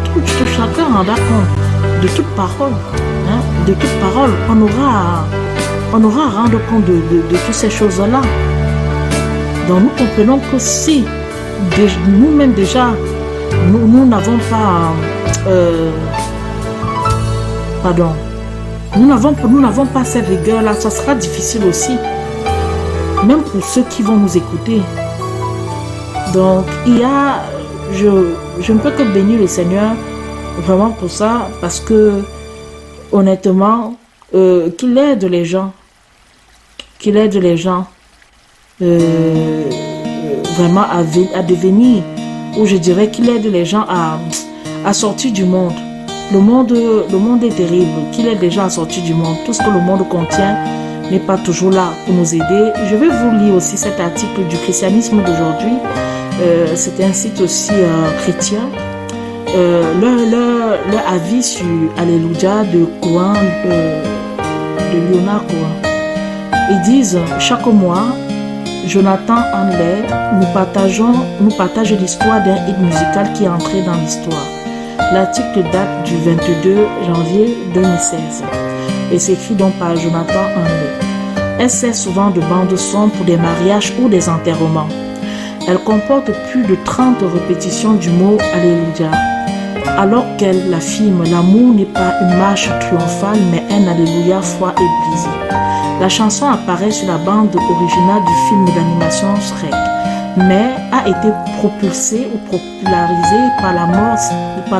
A: chacun rendra compte de toute parole. Hein, de toute parole, on aura à rendre compte de toutes ces choses-là. Donc nous comprenons que si nous-mêmes déjà, nous n'avons pas... nous n'avons pas cette rigueur-là, ça sera difficile aussi. Même pour ceux qui vont nous écouter. Donc il y a... Je ne peux que bénir le Seigneur vraiment pour ça, parce que honnêtement, qu'il aide les gens, vraiment à devenir, ou je dirais qu'il aide les gens à sortir du monde. Le monde est terrible, qu'il aide les gens à sortir du monde. Tout ce que le monde contient n'est pas toujours là pour nous aider. Je vais vous lire aussi cet article du christianisme d'aujourd'hui. C'est un site aussi chrétien. Leur avis sur Alléluia de Cohen, de Léonard Cohen. Ils disent chaque mois, Jonathan Hanley nous partage l'histoire d'un hit musical qui est entré dans l'histoire. L'article date du 22 janvier 2016 et s'écrit donc par Jonathan Hanley. Elle sert souvent de bande son pour des mariages ou des enterrements. Elle comporte plus de 30 répétitions du mot Alléluia. Alors qu'elle l'affirme, l'amour n'est pas une marche triomphale, mais un Alléluia froid et brisé. La chanson apparaît sur la bande originale du film d'animation Shrek, mais a été propulsée ou popularisée par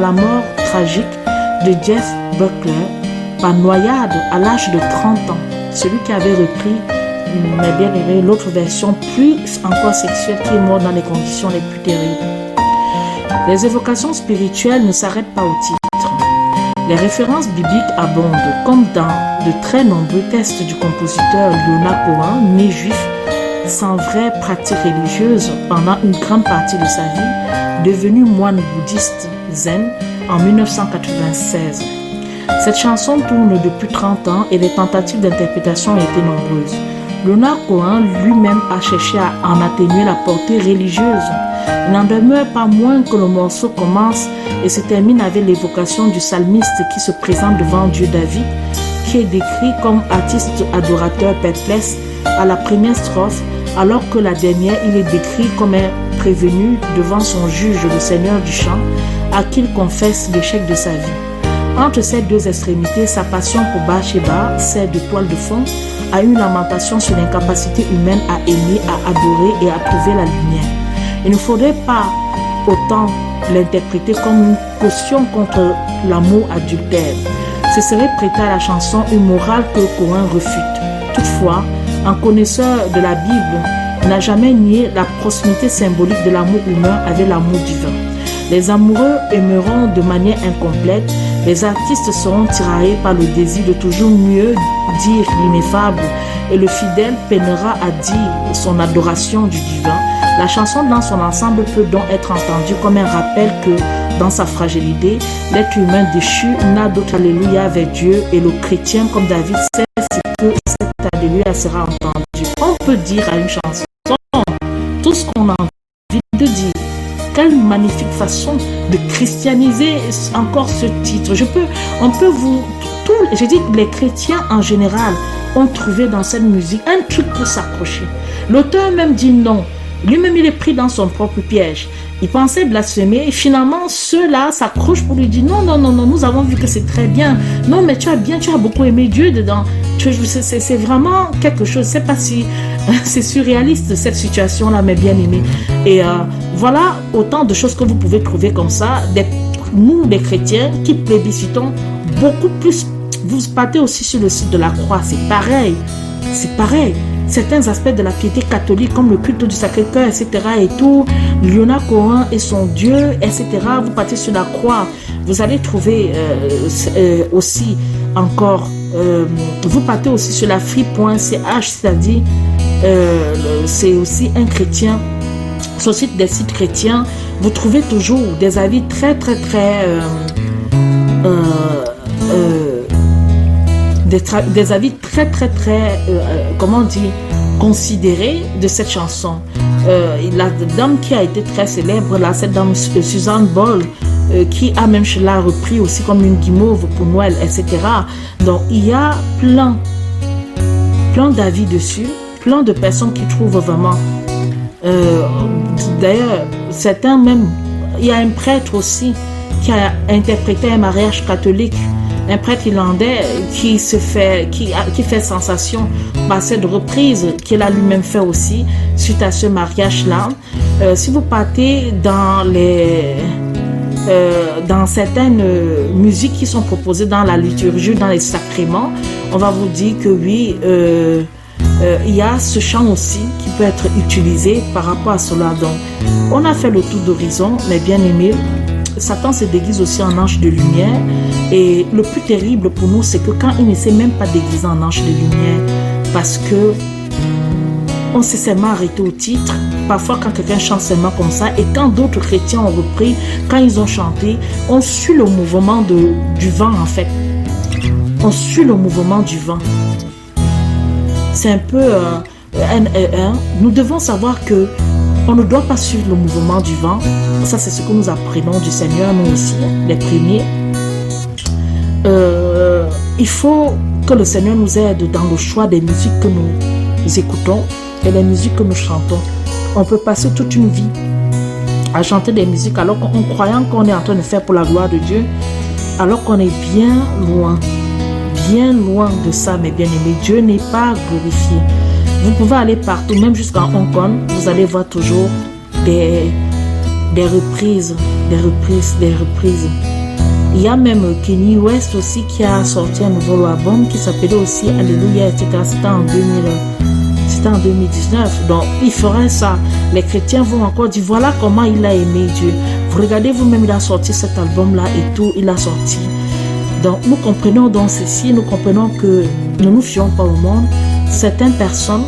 A: la mort tragique de Jeff Buckley par noyade à l'âge de 30 ans, celui qui avait repris mais bien aimé, l'autre version plus encore sexuelle qui est morte dans les conditions les plus terribles. Les évocations spirituelles ne s'arrêtent pas au titre. Les références bibliques abondent, comme dans de très nombreux textes du compositeur Leonard Cohen, né juif, sans vraie pratique religieuse pendant une grande partie de sa vie, devenu moine bouddhiste zen en 1996. Cette chanson tourne depuis 30 ans et les tentatives d'interprétation ont été nombreuses. Leonard Cohen lui-même a cherché à en atténuer la portée religieuse. Il n'en demeure pas moins que le morceau commence et se termine avec l'évocation du psalmiste qui se présente devant Dieu David, qui est décrit comme artiste adorateur perplexe à la première strophe, alors que la dernière, il est décrit comme un prévenu devant son juge, le Seigneur du chant, à qui il confesse l'échec de sa vie. Entre ces deux extrémités, sa passion pour Bathsheba, celle de toile de fond, a une lamentation sur l'incapacité humaine à aimer, à adorer et à trouver la lumière. Il ne faudrait pas autant l'interpréter comme une caution contre l'amour adultère. Ce serait prêter à la chanson une morale que Cohen refute. Toutefois, un connaisseur de la Bible n'a jamais nié la proximité symbolique de l'amour humain avec l'amour divin. Les amoureux aimeront de manière incomplète, les artistes seront tiraillés par le désir de toujours mieux dire l'ineffable et le fidèle peinera à dire son adoration du divin. La chanson dans son ensemble peut donc être entendue comme un rappel que, dans sa fragilité, l'être humain déchu n'a d'autre alléluia avec Dieu et le chrétien comme David sait que cet alléluia sera entendu. On peut dire à une chanson tout ce qu'on a envie de dire. Quelle magnifique façon de christianiser encore ce titre. On peut vous... Je dis que les chrétiens en général ont trouvé dans cette musique un truc pour s'accrocher. L'auteur même dit non. Lui-même, il est pris dans son propre piège. Il pensait blasphémer et finalement, ceux-là s'accrochent pour lui dire non, nous avons vu que c'est très bien. Non, mais tu as beaucoup aimé Dieu dedans. C'est vraiment quelque chose. Je ne sais pas si c'est surréaliste cette situation-là, mais bien aimé. Et voilà autant de choses que vous pouvez trouver comme ça. Nous, les chrétiens, qui plébiscitons beaucoup plus. Vous partez aussi sur le site de la croix, c'est pareil. C'est pareil. Certains aspects de la piété catholique, comme le culte du Sacré-Cœur, etc. et tout, Leonard Cohen et son Dieu, etc. Vous partez sur la croix, vous allez trouver aussi encore, vous partez aussi sur la free.ch, c'est-à-dire, c'est aussi un chrétien, sur le site des sites chrétiens, vous trouvez toujours des avis très, des avis très comment dire, considérés de cette chanson. La dame qui a été très célèbre là, cette dame Suzanne Boyle, qui a même l'a repris aussi comme une guimauve pour Noël, etc. Donc il y a plein d'avis dessus, plein de personnes qui trouvent vraiment d'ailleurs certains même, il y a un prêtre aussi qui a interprété un mariage catholique, un prêtre irlandais qui fait sensation par cette reprise qu'il a lui-même fait aussi suite à ce mariage-là. Si vous partez dans certaines musiques qui sont proposées dans la liturgie, dans les sacrements, on va vous dire que oui, il y a ce chant aussi qui peut être utilisé par rapport à cela. Donc, on a fait le tour d'horizon, mais bien aimé. Satan se déguise aussi en ange de lumière et le plus terrible pour nous c'est que quand il ne s'est même pas déguisé en ange de lumière, parce que on s'est seulement arrêté au titre. Parfois quand quelqu'un chante seulement comme ça, et quand d'autres chrétiens ont repris, quand ils ont chanté, on suit le mouvement du vent en fait. On suit le mouvement du vent. C'est un peu nous devons savoir que on ne doit pas suivre le mouvement du vent. Ça, c'est ce que nous apprenons du Seigneur, nous aussi, les premiers. Il faut que le Seigneur nous aide dans le choix des musiques que nous écoutons et les musiques que nous chantons. On peut passer toute une vie à chanter des musiques alors qu'on croyant qu'on est en train de faire pour la gloire de Dieu, alors qu'on est bien loin de ça, mes bien-aimés. Dieu n'est pas glorifié. Vous pouvez aller partout, même jusqu'à Hong Kong, vous allez voir toujours des reprises. Il y a même Kanye West aussi qui a sorti un nouveau album qui s'appelait aussi Alléluia, etc. C'était en 2000. c'était en 2019. Donc, il ferait ça. Les chrétiens vont encore dire, voilà comment il a aimé Dieu. Vous regardez vous-même, il a sorti cet album-là et tout, il a sorti. Donc, nous comprenons dans ceci, nous comprenons que ne nous fions pas au monde. Certaines personnes,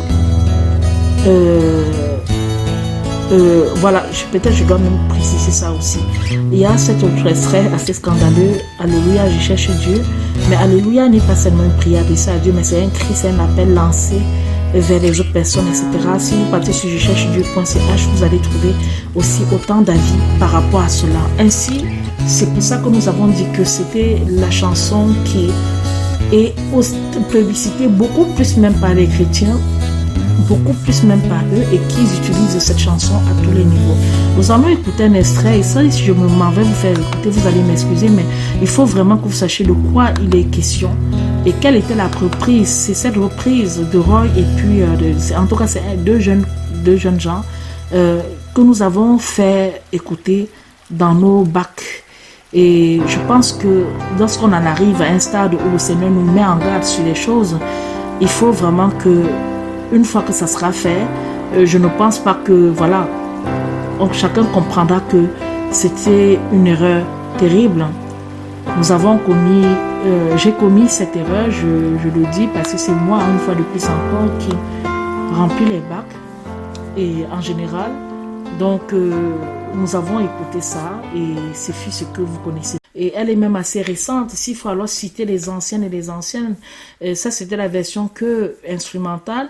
A: voilà, peut-être je dois même préciser ça aussi. Il y a cet autre extrait assez scandaleux, Alléluia, je cherche Dieu. Mais Alléluia n'est pas seulement une prière adressée à Dieu, mais c'est un cri, c'est un appel lancé vers les autres personnes, etc. Si vous partez sur je cherche Dieu.ch, vous allez trouver aussi autant d'avis par rapport à cela. Ainsi, c'est pour ça que nous avons dit que c'était la chanson qui est plébiscitée beaucoup plus même par les chrétiens, beaucoup plus même par eux, et qu'ils utilisent cette chanson à tous les niveaux. Nous allons écouter un extrait, et ça, si je m'en vais vous faire écouter, vous allez m'excuser, mais il faut vraiment que vous sachiez de quoi il est question et quelle était la reprise. C'est cette reprise de Roy et puis, en tout cas, c'est deux jeunes gens que nous avons fait écouter dans nos bacs. Et je pense que lorsqu'on en arrive à un stade où le Seigneur nous met en garde sur les choses, il faut vraiment que, une fois que ça sera fait, je ne pense pas que, voilà, chacun comprendra que c'était une erreur terrible. Nous avons commis, j'ai commis cette erreur, je le dis parce que c'est moi, une fois de plus encore, qui remplis les bacs, et en général. Donc, nous avons écouté ça, et c'est ce que vous connaissez. Et elle est même assez récente. S'il faut alors citer les anciennes et les anciennes, ça c'était la version instrumentale.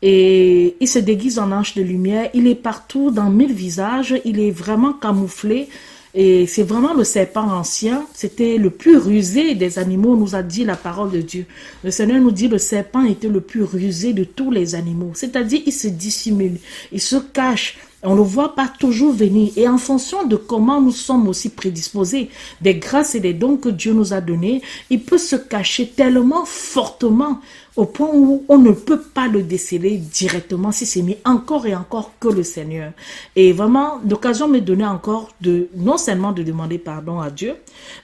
A: Et il se déguise en ange de lumière. Il est partout dans 1000 visages. Il est vraiment camouflé. Et c'est vraiment le serpent ancien. C'était le plus rusé des animaux, nous a dit la parole de Dieu. Le Seigneur nous dit que le serpent était le plus rusé de tous les animaux. C'est-à-dire, il se dissimule, il se cache. On ne le voit pas toujours venir. Et en fonction de comment nous sommes aussi prédisposés, des grâces et des dons que Dieu nous a donnés, il peut se cacher tellement fortement au point où on ne peut pas le déceler directement si c'est mis encore et encore que le Seigneur. Et vraiment, l'occasion m'est donnée encore de, non seulement de demander pardon à Dieu,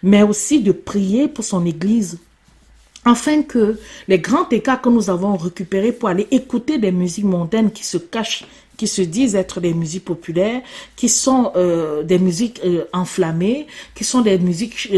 A: mais aussi de prier pour son Église, afin que les grands écarts que nous avons récupérés pour aller écouter des musiques mondaines qui se cachent, qui se disent être des musiques populaires, qui sont des musiques enflammées, qui sont des musiques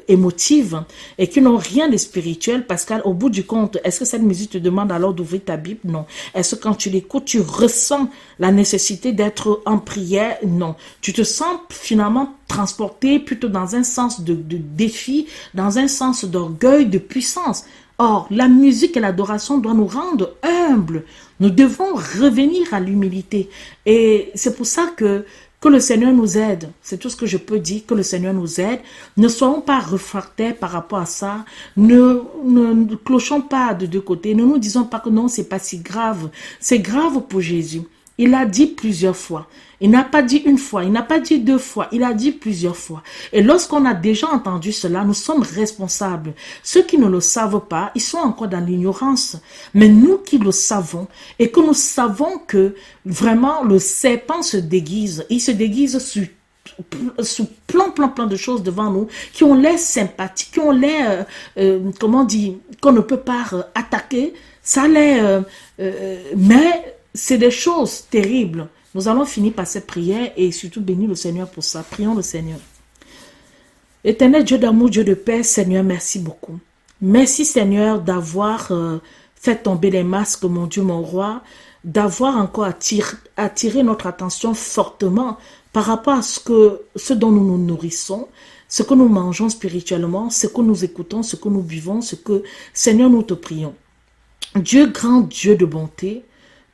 A: émotives et qui n'ont rien de spirituel, parce qu'au bout du compte, est-ce que cette musique te demande alors d'ouvrir ta Bible? Non. Est-ce que quand tu l'écoutes, tu ressens la nécessité d'être en prière? Non. Tu te sens finalement transporté plutôt dans un sens de défi, dans un sens d'orgueil, de puissance. Or, la musique et l'adoration doivent nous rendre humbles. Nous devons revenir à l'humilité. Et c'est pour ça que le Seigneur nous aide. C'est tout ce que je peux dire, que le Seigneur nous aide. Ne soyons pas réfractaires par rapport à ça. Ne clochons pas de deux côtés. Ne nous disons pas que non, c'est pas si grave. C'est grave pour Jésus. Il a dit plusieurs fois. Il n'a pas dit une fois, il n'a pas dit deux fois, il a dit plusieurs fois. Et lorsqu'on a déjà entendu cela, nous sommes responsables. Ceux qui ne le savent pas, ils sont encore dans l'ignorance. Mais nous qui le savons, et que nous savons que vraiment le serpent se déguise, il se déguise sous plein de choses devant nous, qui ont l'air sympathiques, qui ont l'air, comment dire, qu'on ne peut pas attaquer. Ça a l'air, mais c'est des choses terribles. Nous allons finir par cette prière et surtout bénir le Seigneur pour ça. Prions le Seigneur. Éternel Dieu d'amour, Dieu de paix, Seigneur, merci beaucoup. Merci Seigneur d'avoir fait tomber les masques, mon Dieu, mon roi, d'avoir encore attiré notre attention fortement par rapport à ce dont nous nous nourrissons, ce que nous mangeons spirituellement, ce que nous écoutons, ce que nous buvons, ce que, Seigneur, nous te prions. Dieu grand, Dieu de bonté,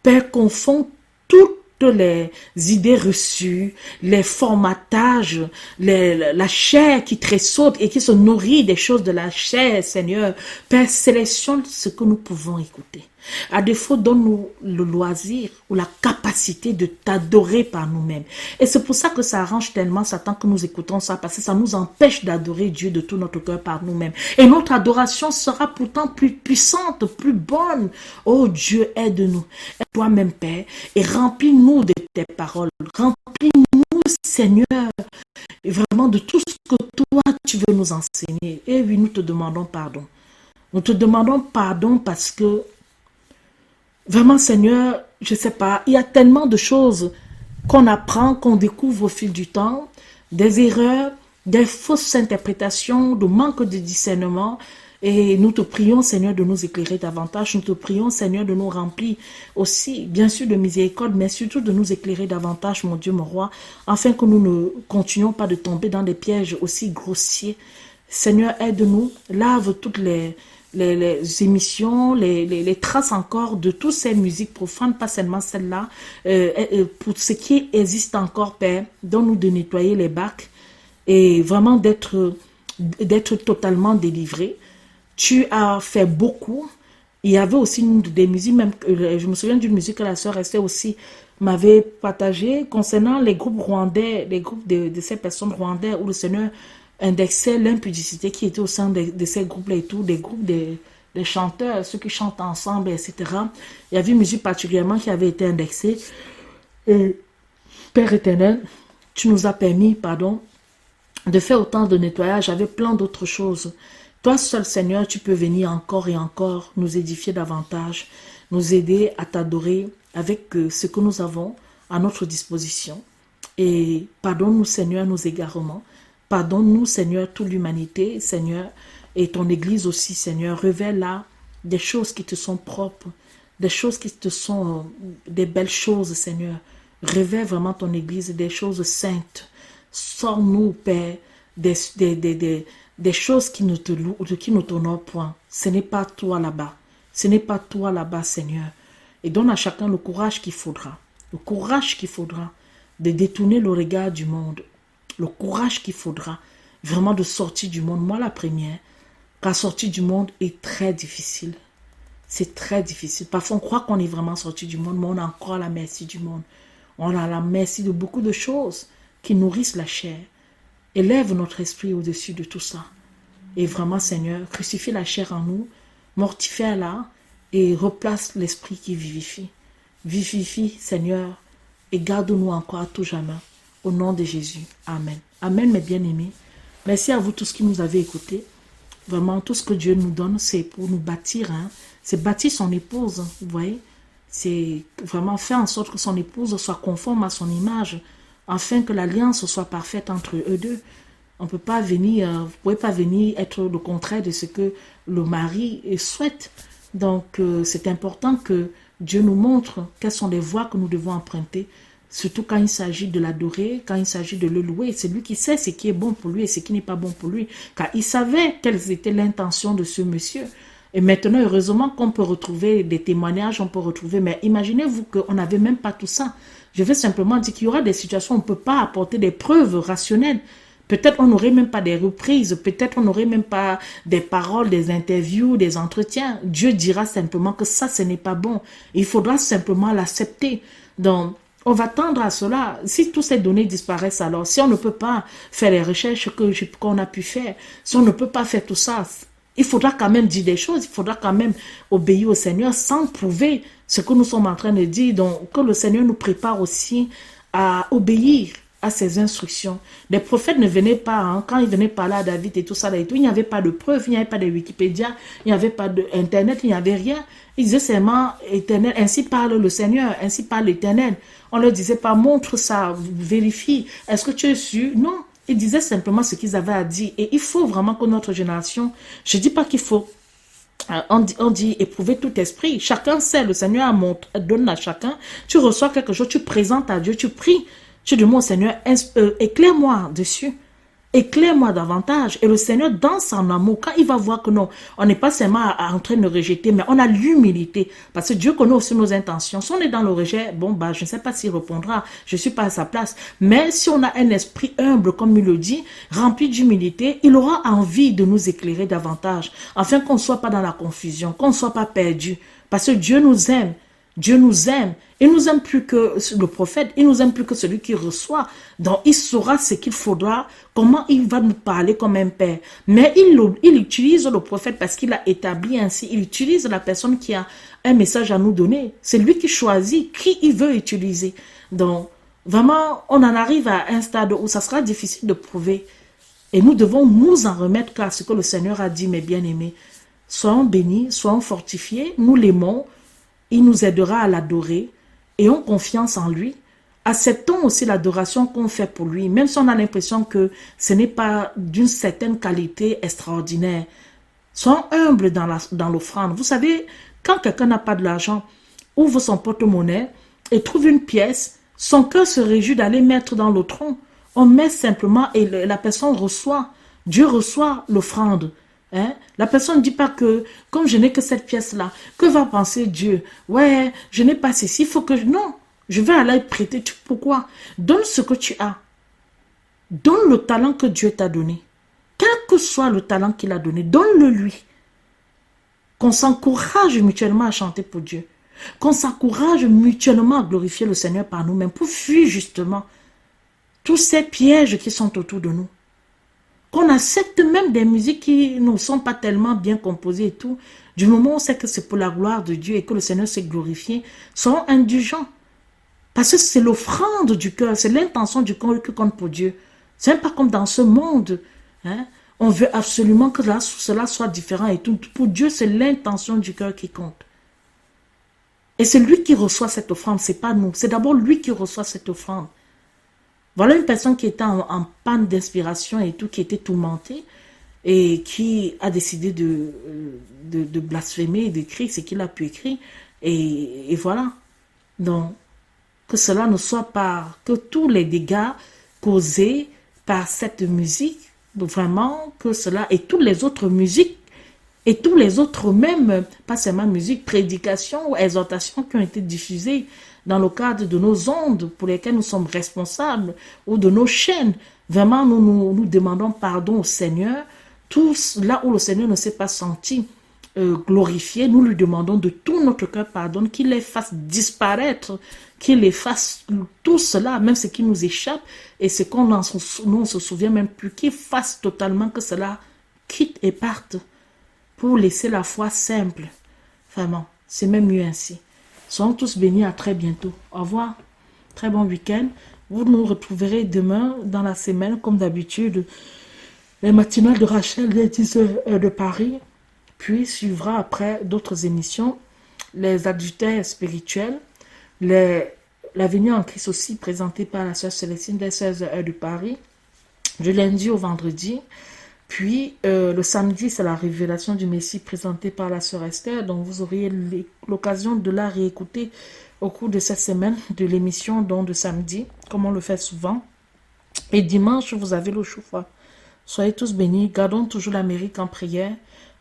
A: Père, confond toutes les idées reçues, les formatages, la chair qui tressaute et qui se nourrit des choses de la chair, Seigneur. Père, sélectionne ce que nous pouvons écouter. À défaut, donne-nous le loisir ou la capacité de t'adorer par nous-mêmes. Et c'est pour ça que ça arrange tellement Satan que nous écoutons ça, parce que ça nous empêche d'adorer Dieu de tout notre cœur par nous-mêmes. Et notre adoration sera pourtant plus puissante, plus bonne. Oh Dieu, aide-nous. Toi-même, Père, et remplis-nous de tes paroles. Remplis-nous, Seigneur, et vraiment de tout ce que toi, tu veux nous enseigner. Et oui, nous te demandons pardon. Nous te demandons pardon parce que Vraiment, Seigneur, je ne sais pas, il y a tellement de choses qu'on apprend, qu'on découvre au fil du temps, des erreurs, des fausses interprétations, de manque de discernement. Et nous te prions, Seigneur, de nous éclairer davantage. Nous te prions, Seigneur, de nous remplir aussi, bien sûr, de miséricorde, mais surtout de nous éclairer davantage, mon Dieu, mon roi, afin que nous ne continuions pas de tomber dans des pièges aussi grossiers. Seigneur, aide-nous, lave toutes les émissions, les traces encore de toutes ces musiques profanes, pas seulement celles-là, pour ce qui existe encore, Père, donne-nous de nettoyer les bacs et vraiment d'être totalement délivrés. Tu as fait beaucoup. Il y avait aussi des musiques, même, je me souviens d'une musique que la sœur Esther aussi m'avait partagée concernant les groupes rwandais, les groupes de ces personnes rwandais où le Seigneur indexait l'impudicité qui était au sein de ces groupes-là et tout, des groupes des chanteurs, ceux qui chantent ensemble, etc. Il y avait une musique particulièrement qui avait été indexée. Et Père éternel, tu nous as permis, pardon, de faire autant de nettoyage avec plein d'autres choses. Toi seul, Seigneur, tu peux venir encore et encore nous édifier davantage, nous aider à t'adorer avec ce que nous avons à notre disposition. Et pardonne-nous, Seigneur, nos égarements. Pardonne-nous, Seigneur, toute l'humanité, Seigneur, et ton Église aussi, Seigneur. Révèle là des choses qui te sont propres, des choses qui te sont des belles choses, Seigneur. Révèle vraiment ton Église, des choses saintes. Sors-nous, Père, des choses qui ne t'honorent point. Ce n'est pas toi là-bas. Ce n'est pas toi là-bas, Seigneur. Et donne à chacun le courage qu'il faudra. Le courage qu'il faudra de détourner le regard du monde. Le courage qu'il faudra vraiment de sortir du monde. Moi, la première, car sortir du monde est très difficile. C'est très difficile. Parfois, on croit qu'on est vraiment sorti du monde, mais on est encore à la merci du monde. On a à la merci de beaucoup de choses qui nourrissent la chair. Élève notre esprit au-dessus de tout ça. Et vraiment, Seigneur, crucifie la chair en nous, mortifie-la et replace l'esprit qui vivifie. Vivifie, Seigneur, et garde-nous encore à tout jamais. Au nom de Jésus. Amen. Amen, mes bien-aimés. Merci à vous tous qui nous avez écoutés. Vraiment, tout ce que Dieu nous donne, c'est pour nous bâtir. Hein. C'est bâtir son épouse, vous voyez. C'est vraiment faire en sorte que son épouse soit conforme à son image, afin que l'alliance soit parfaite entre eux deux. On peut pas venir, vous ne pouvez pas venir être le contraire de ce que le mari souhaite. Donc, c'est important que Dieu nous montre quelles sont les voies que nous devons emprunter, surtout quand il s'agit de l'adorer, quand il s'agit de le louer. C'est lui qui sait ce qui est bon pour lui et ce qui n'est pas bon pour lui, car il savait quelles étaient l'intention de ce monsieur. Et maintenant, heureusement qu'on peut retrouver des témoignages, on peut retrouver, mais imaginez-vous qu'on n'avait même pas tout ça. Je veux simplement dire qu'il y aura des situations où on ne peut pas apporter des preuves rationnelles. Peut-être on n'aurait même pas des reprises, peut-être on n'aurait même pas des paroles, des interviews, des entretiens. Dieu dira simplement que ça, ce n'est pas bon. Il faudra simplement l'accepter. Donc, on va tendre à cela. Si toutes ces données disparaissent alors, si on ne peut pas faire les recherches qu'on a pu faire, si on ne peut pas faire tout ça, il faudra quand même dire des choses, il faudra quand même obéir au Seigneur sans prouver ce que nous sommes en train de dire. Donc, que le Seigneur nous prépare aussi à obéir à ses instructions. Les prophètes ne venaient pas, hein, quand ils venaient parler à David et tout ça, il n'y avait pas de preuves, il n'y avait pas de Wikipédia, il n'y avait pas d'Internet, il n'y avait rien. Ils disaient seulement, Éternel, ainsi parle le Seigneur, ainsi parle l'Éternel. On ne leur disait pas, montre ça, vérifie, est-ce que tu es sûr? Non, ils disaient simplement ce qu'ils avaient à dire. Et il faut vraiment que notre génération, je ne dis pas qu'il faut, on dit éprouver tout esprit. Chacun sait, le Seigneur donne à chacun. Tu reçois quelque chose, tu présentes à Dieu, tu pries. Tu demandes au Seigneur, éclaire-moi dessus. Éclaire-moi davantage. Et le Seigneur, dans son amour, quand il va voir que non, on n'est pas seulement en train de rejeter, mais on a l'humilité. Parce que Dieu connaît aussi nos intentions. Si on est dans le rejet, bon, bah, je ne sais pas s'il répondra. Je ne suis pas à sa place. Mais si on a un esprit humble, comme il le dit, rempli d'humilité, il aura envie de nous éclairer davantage. Afin qu'on ne soit pas dans la confusion, qu'on ne soit pas perdu. Parce que Dieu nous aime. Dieu nous aime. Il nous aime plus que le prophète. Il nous aime plus que celui qui reçoit. Donc, il saura ce qu'il faudra, comment il va nous parler comme un père. Mais il utilise le prophète parce qu'il a établi ainsi. Il utilise la personne qui a un message à nous donner. C'est lui qui choisit qui il veut utiliser. Donc, vraiment, on en arrive à un stade où ça sera difficile de prouver. Et nous devons nous en remettre car ce que le Seigneur a dit, mes bien-aimés. Soyons bénis, soyons fortifiés. Nous l'aimons. il nous aidera à l'adorer. Ayons confiance en lui. Acceptons aussi l'adoration qu'on fait pour lui, même si on a l'impression que ce n'est pas d'une certaine qualité extraordinaire. Soyons humbles dans l'offrande. Vous savez, quand quelqu'un n'a pas de l'argent, ouvre son porte-monnaie et trouve une pièce, son cœur se réjouit d'aller mettre dans le tronc. On met simplement et la personne reçoit. Dieu reçoit l'offrande. Hein? La personne ne dit pas que, comme je n'ai que cette pièce-là, que va penser Dieu? Ouais, je n'ai pas ceci, il faut que... Non, je vais aller prêter. Pourquoi? Donne ce que tu as. Donne le talent que Dieu t'a donné. Quel que soit le talent qu'il a donné, donne-le lui. Qu'on s'encourage mutuellement à chanter pour Dieu. Qu'on s'encourage mutuellement à glorifier le Seigneur par nous-mêmes pour fuir justement tous ces pièges qui sont autour de nous. Qu'on accepte même des musiques qui ne sont pas tellement bien composées et tout. Du moment où on sait que c'est pour la gloire de Dieu et que le Seigneur s'est glorifié, soyons indulgents. Parce que c'est l'offrande du cœur, c'est l'intention du cœur qui compte pour Dieu. C'est pas comme dans ce monde. Hein? On veut absolument que cela soit différent et tout. Pour Dieu, c'est l'intention du cœur qui compte. Et c'est lui qui reçoit cette offrande, c'est pas nous. C'est d'abord lui qui reçoit cette offrande. Voilà une personne qui était en panne d'inspiration et tout, qui était tourmentée et qui a décidé de blasphémer et d'écrire ce qu'il a pu écrire. Et voilà. Donc, que cela ne soit pas, que tous les dégâts causés par cette musique, vraiment, que cela et toutes les autres musiques, et tous les autres même, pas seulement musique, prédications ou exhortations qui ont été diffusées dans le cadre de nos ondes pour lesquelles nous sommes responsables ou de nos chaînes. Vraiment, nous demandons pardon au Seigneur. Tous là où le Seigneur ne s'est pas senti glorifié, nous lui demandons de tout notre cœur pardon, qu'il les fasse disparaître, qu'il efface tout cela, même ce qui nous échappe et ce qu'on nous on se souvient même plus, qu'il fasse totalement que cela quitte et parte pour laisser la foi simple. Vraiment, c'est même mieux ainsi. Soyons tous bénis, à très bientôt. Au revoir. Très bon week-end. Vous nous retrouverez demain dans la semaine, comme d'habitude, les matinales de Rachel, les 10h de Paris. Puis suivra après d'autres émissions, les adultères spirituels, l'avenir en Christ aussi, présenté par la sœur Célestine des 16h de Paris, du lundi au vendredi. Puis, le samedi, c'est la révélation du Messie présentée par la sœur Esther. Donc, vous auriez l'occasion de la réécouter au cours de cette semaine de l'émission de samedi, comme on le fait souvent. Et dimanche, vous avez le chouffa. Soyez tous bénis. Gardons toujours l'Amérique en prière,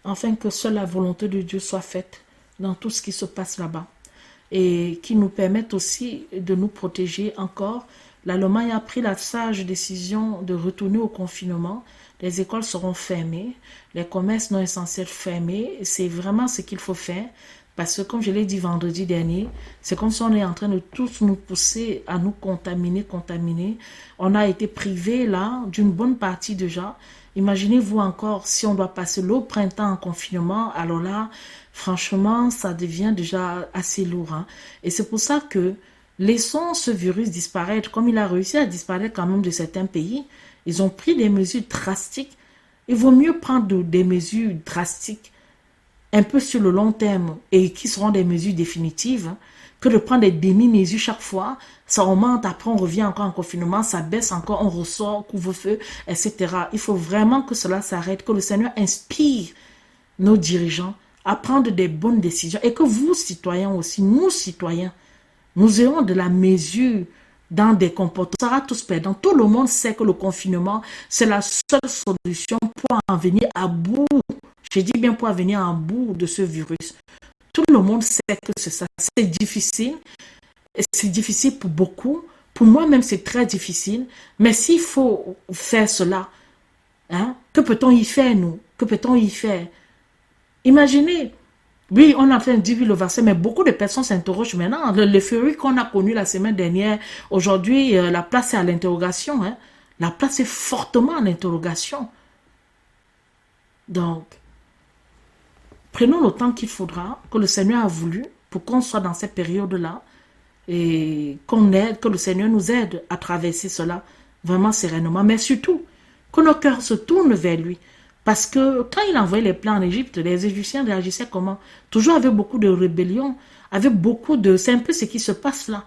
A: afin que seule la volonté de Dieu soit faite dans tout ce qui se passe là-bas. Et qui nous permette aussi de nous protéger encore. L'Allemagne a pris la sage décision de retourner au confinement. Les écoles seront fermées, les commerces non essentiels fermés. C'est vraiment ce qu'il faut faire parce que, comme je l'ai dit vendredi dernier, c'est comme si on est en train de tous nous pousser à nous contaminer. On a été privés là d'une bonne partie déjà. Imaginez-vous encore si on doit passer le printemps en confinement. Alors là, franchement, ça devient déjà assez lourd. Hein? Et c'est pour ça que laissons ce virus disparaître comme il a réussi à disparaître quand même de certains pays. Ils ont pris des mesures drastiques. Il vaut mieux prendre des mesures drastiques un peu sur le long terme et qui seront des mesures définitives hein, que de prendre des demi-mesures chaque fois. Ça augmente, après on revient encore en confinement, ça baisse encore, on ressort, couvre-feu, etc. Il faut vraiment que cela s'arrête, que le Seigneur inspire nos dirigeants à prendre des bonnes décisions et que vous, citoyens aussi, nous, citoyens, nous ayons de la mesure dans des comportements. On sera tous perdants. Tout le monde sait que le confinement, c'est la seule solution pour en venir à bout. Je dis bien pour en venir à bout de ce virus. Tout le monde sait que c'est ça. C'est difficile. C'est difficile pour beaucoup. Pour moi-même, c'est très difficile. Mais s'il faut faire cela, hein, que peut-on y faire, nous? Que peut-on y faire? Imaginez. Oui, on a fait un divin le vaccin, mais beaucoup de personnes s'interrogent maintenant. L'euphorie qu'on a connue la semaine dernière, aujourd'hui, la place est à l'interrogation. Hein. La place est fortement à l'interrogation. Donc, prenons le temps qu'il faudra, que le Seigneur a voulu, pour qu'on soit dans cette période-là, et qu'on aide, que le Seigneur nous aide à traverser cela vraiment sereinement. Mais surtout, que nos cœurs se tournent vers lui. Parce que quand il envoyait les plans en Égypte, les Égyptiens réagissaient comment? Toujours avec beaucoup de rébellion, avec beaucoup de... C'est un peu ce qui se passe là.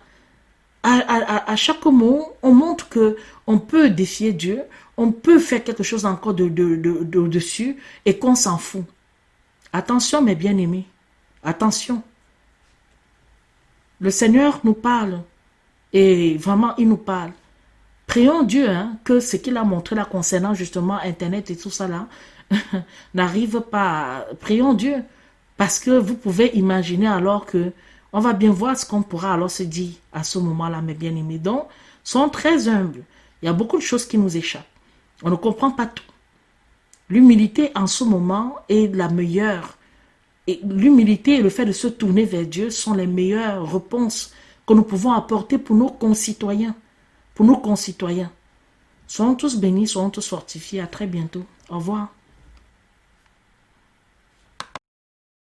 A: À chaque mot, on montre que on peut défier Dieu, on peut faire quelque chose encore dessus et qu'on s'en fout. Attention mes bien-aimés, attention. Le Seigneur nous parle et vraiment il nous parle. Prions Dieu que ce qu'il a montré là concernant justement Internet et tout ça là n'arrive pas. Prions Dieu parce que vous pouvez imaginer alors que on va bien voir ce qu'on pourra alors se dire à ce moment-là, mes bien-aimés. Donc, soyons très humbles. Il y a beaucoup de choses qui nous échappent. On ne comprend pas tout. L'humilité en ce moment est la meilleure. Et l'humilité et le fait de se tourner vers Dieu sont les meilleures réponses que nous pouvons apporter pour nos concitoyens. Pour nos concitoyens. Soyons tous bénis, soyons tous fortifiés. À très bientôt. Au revoir.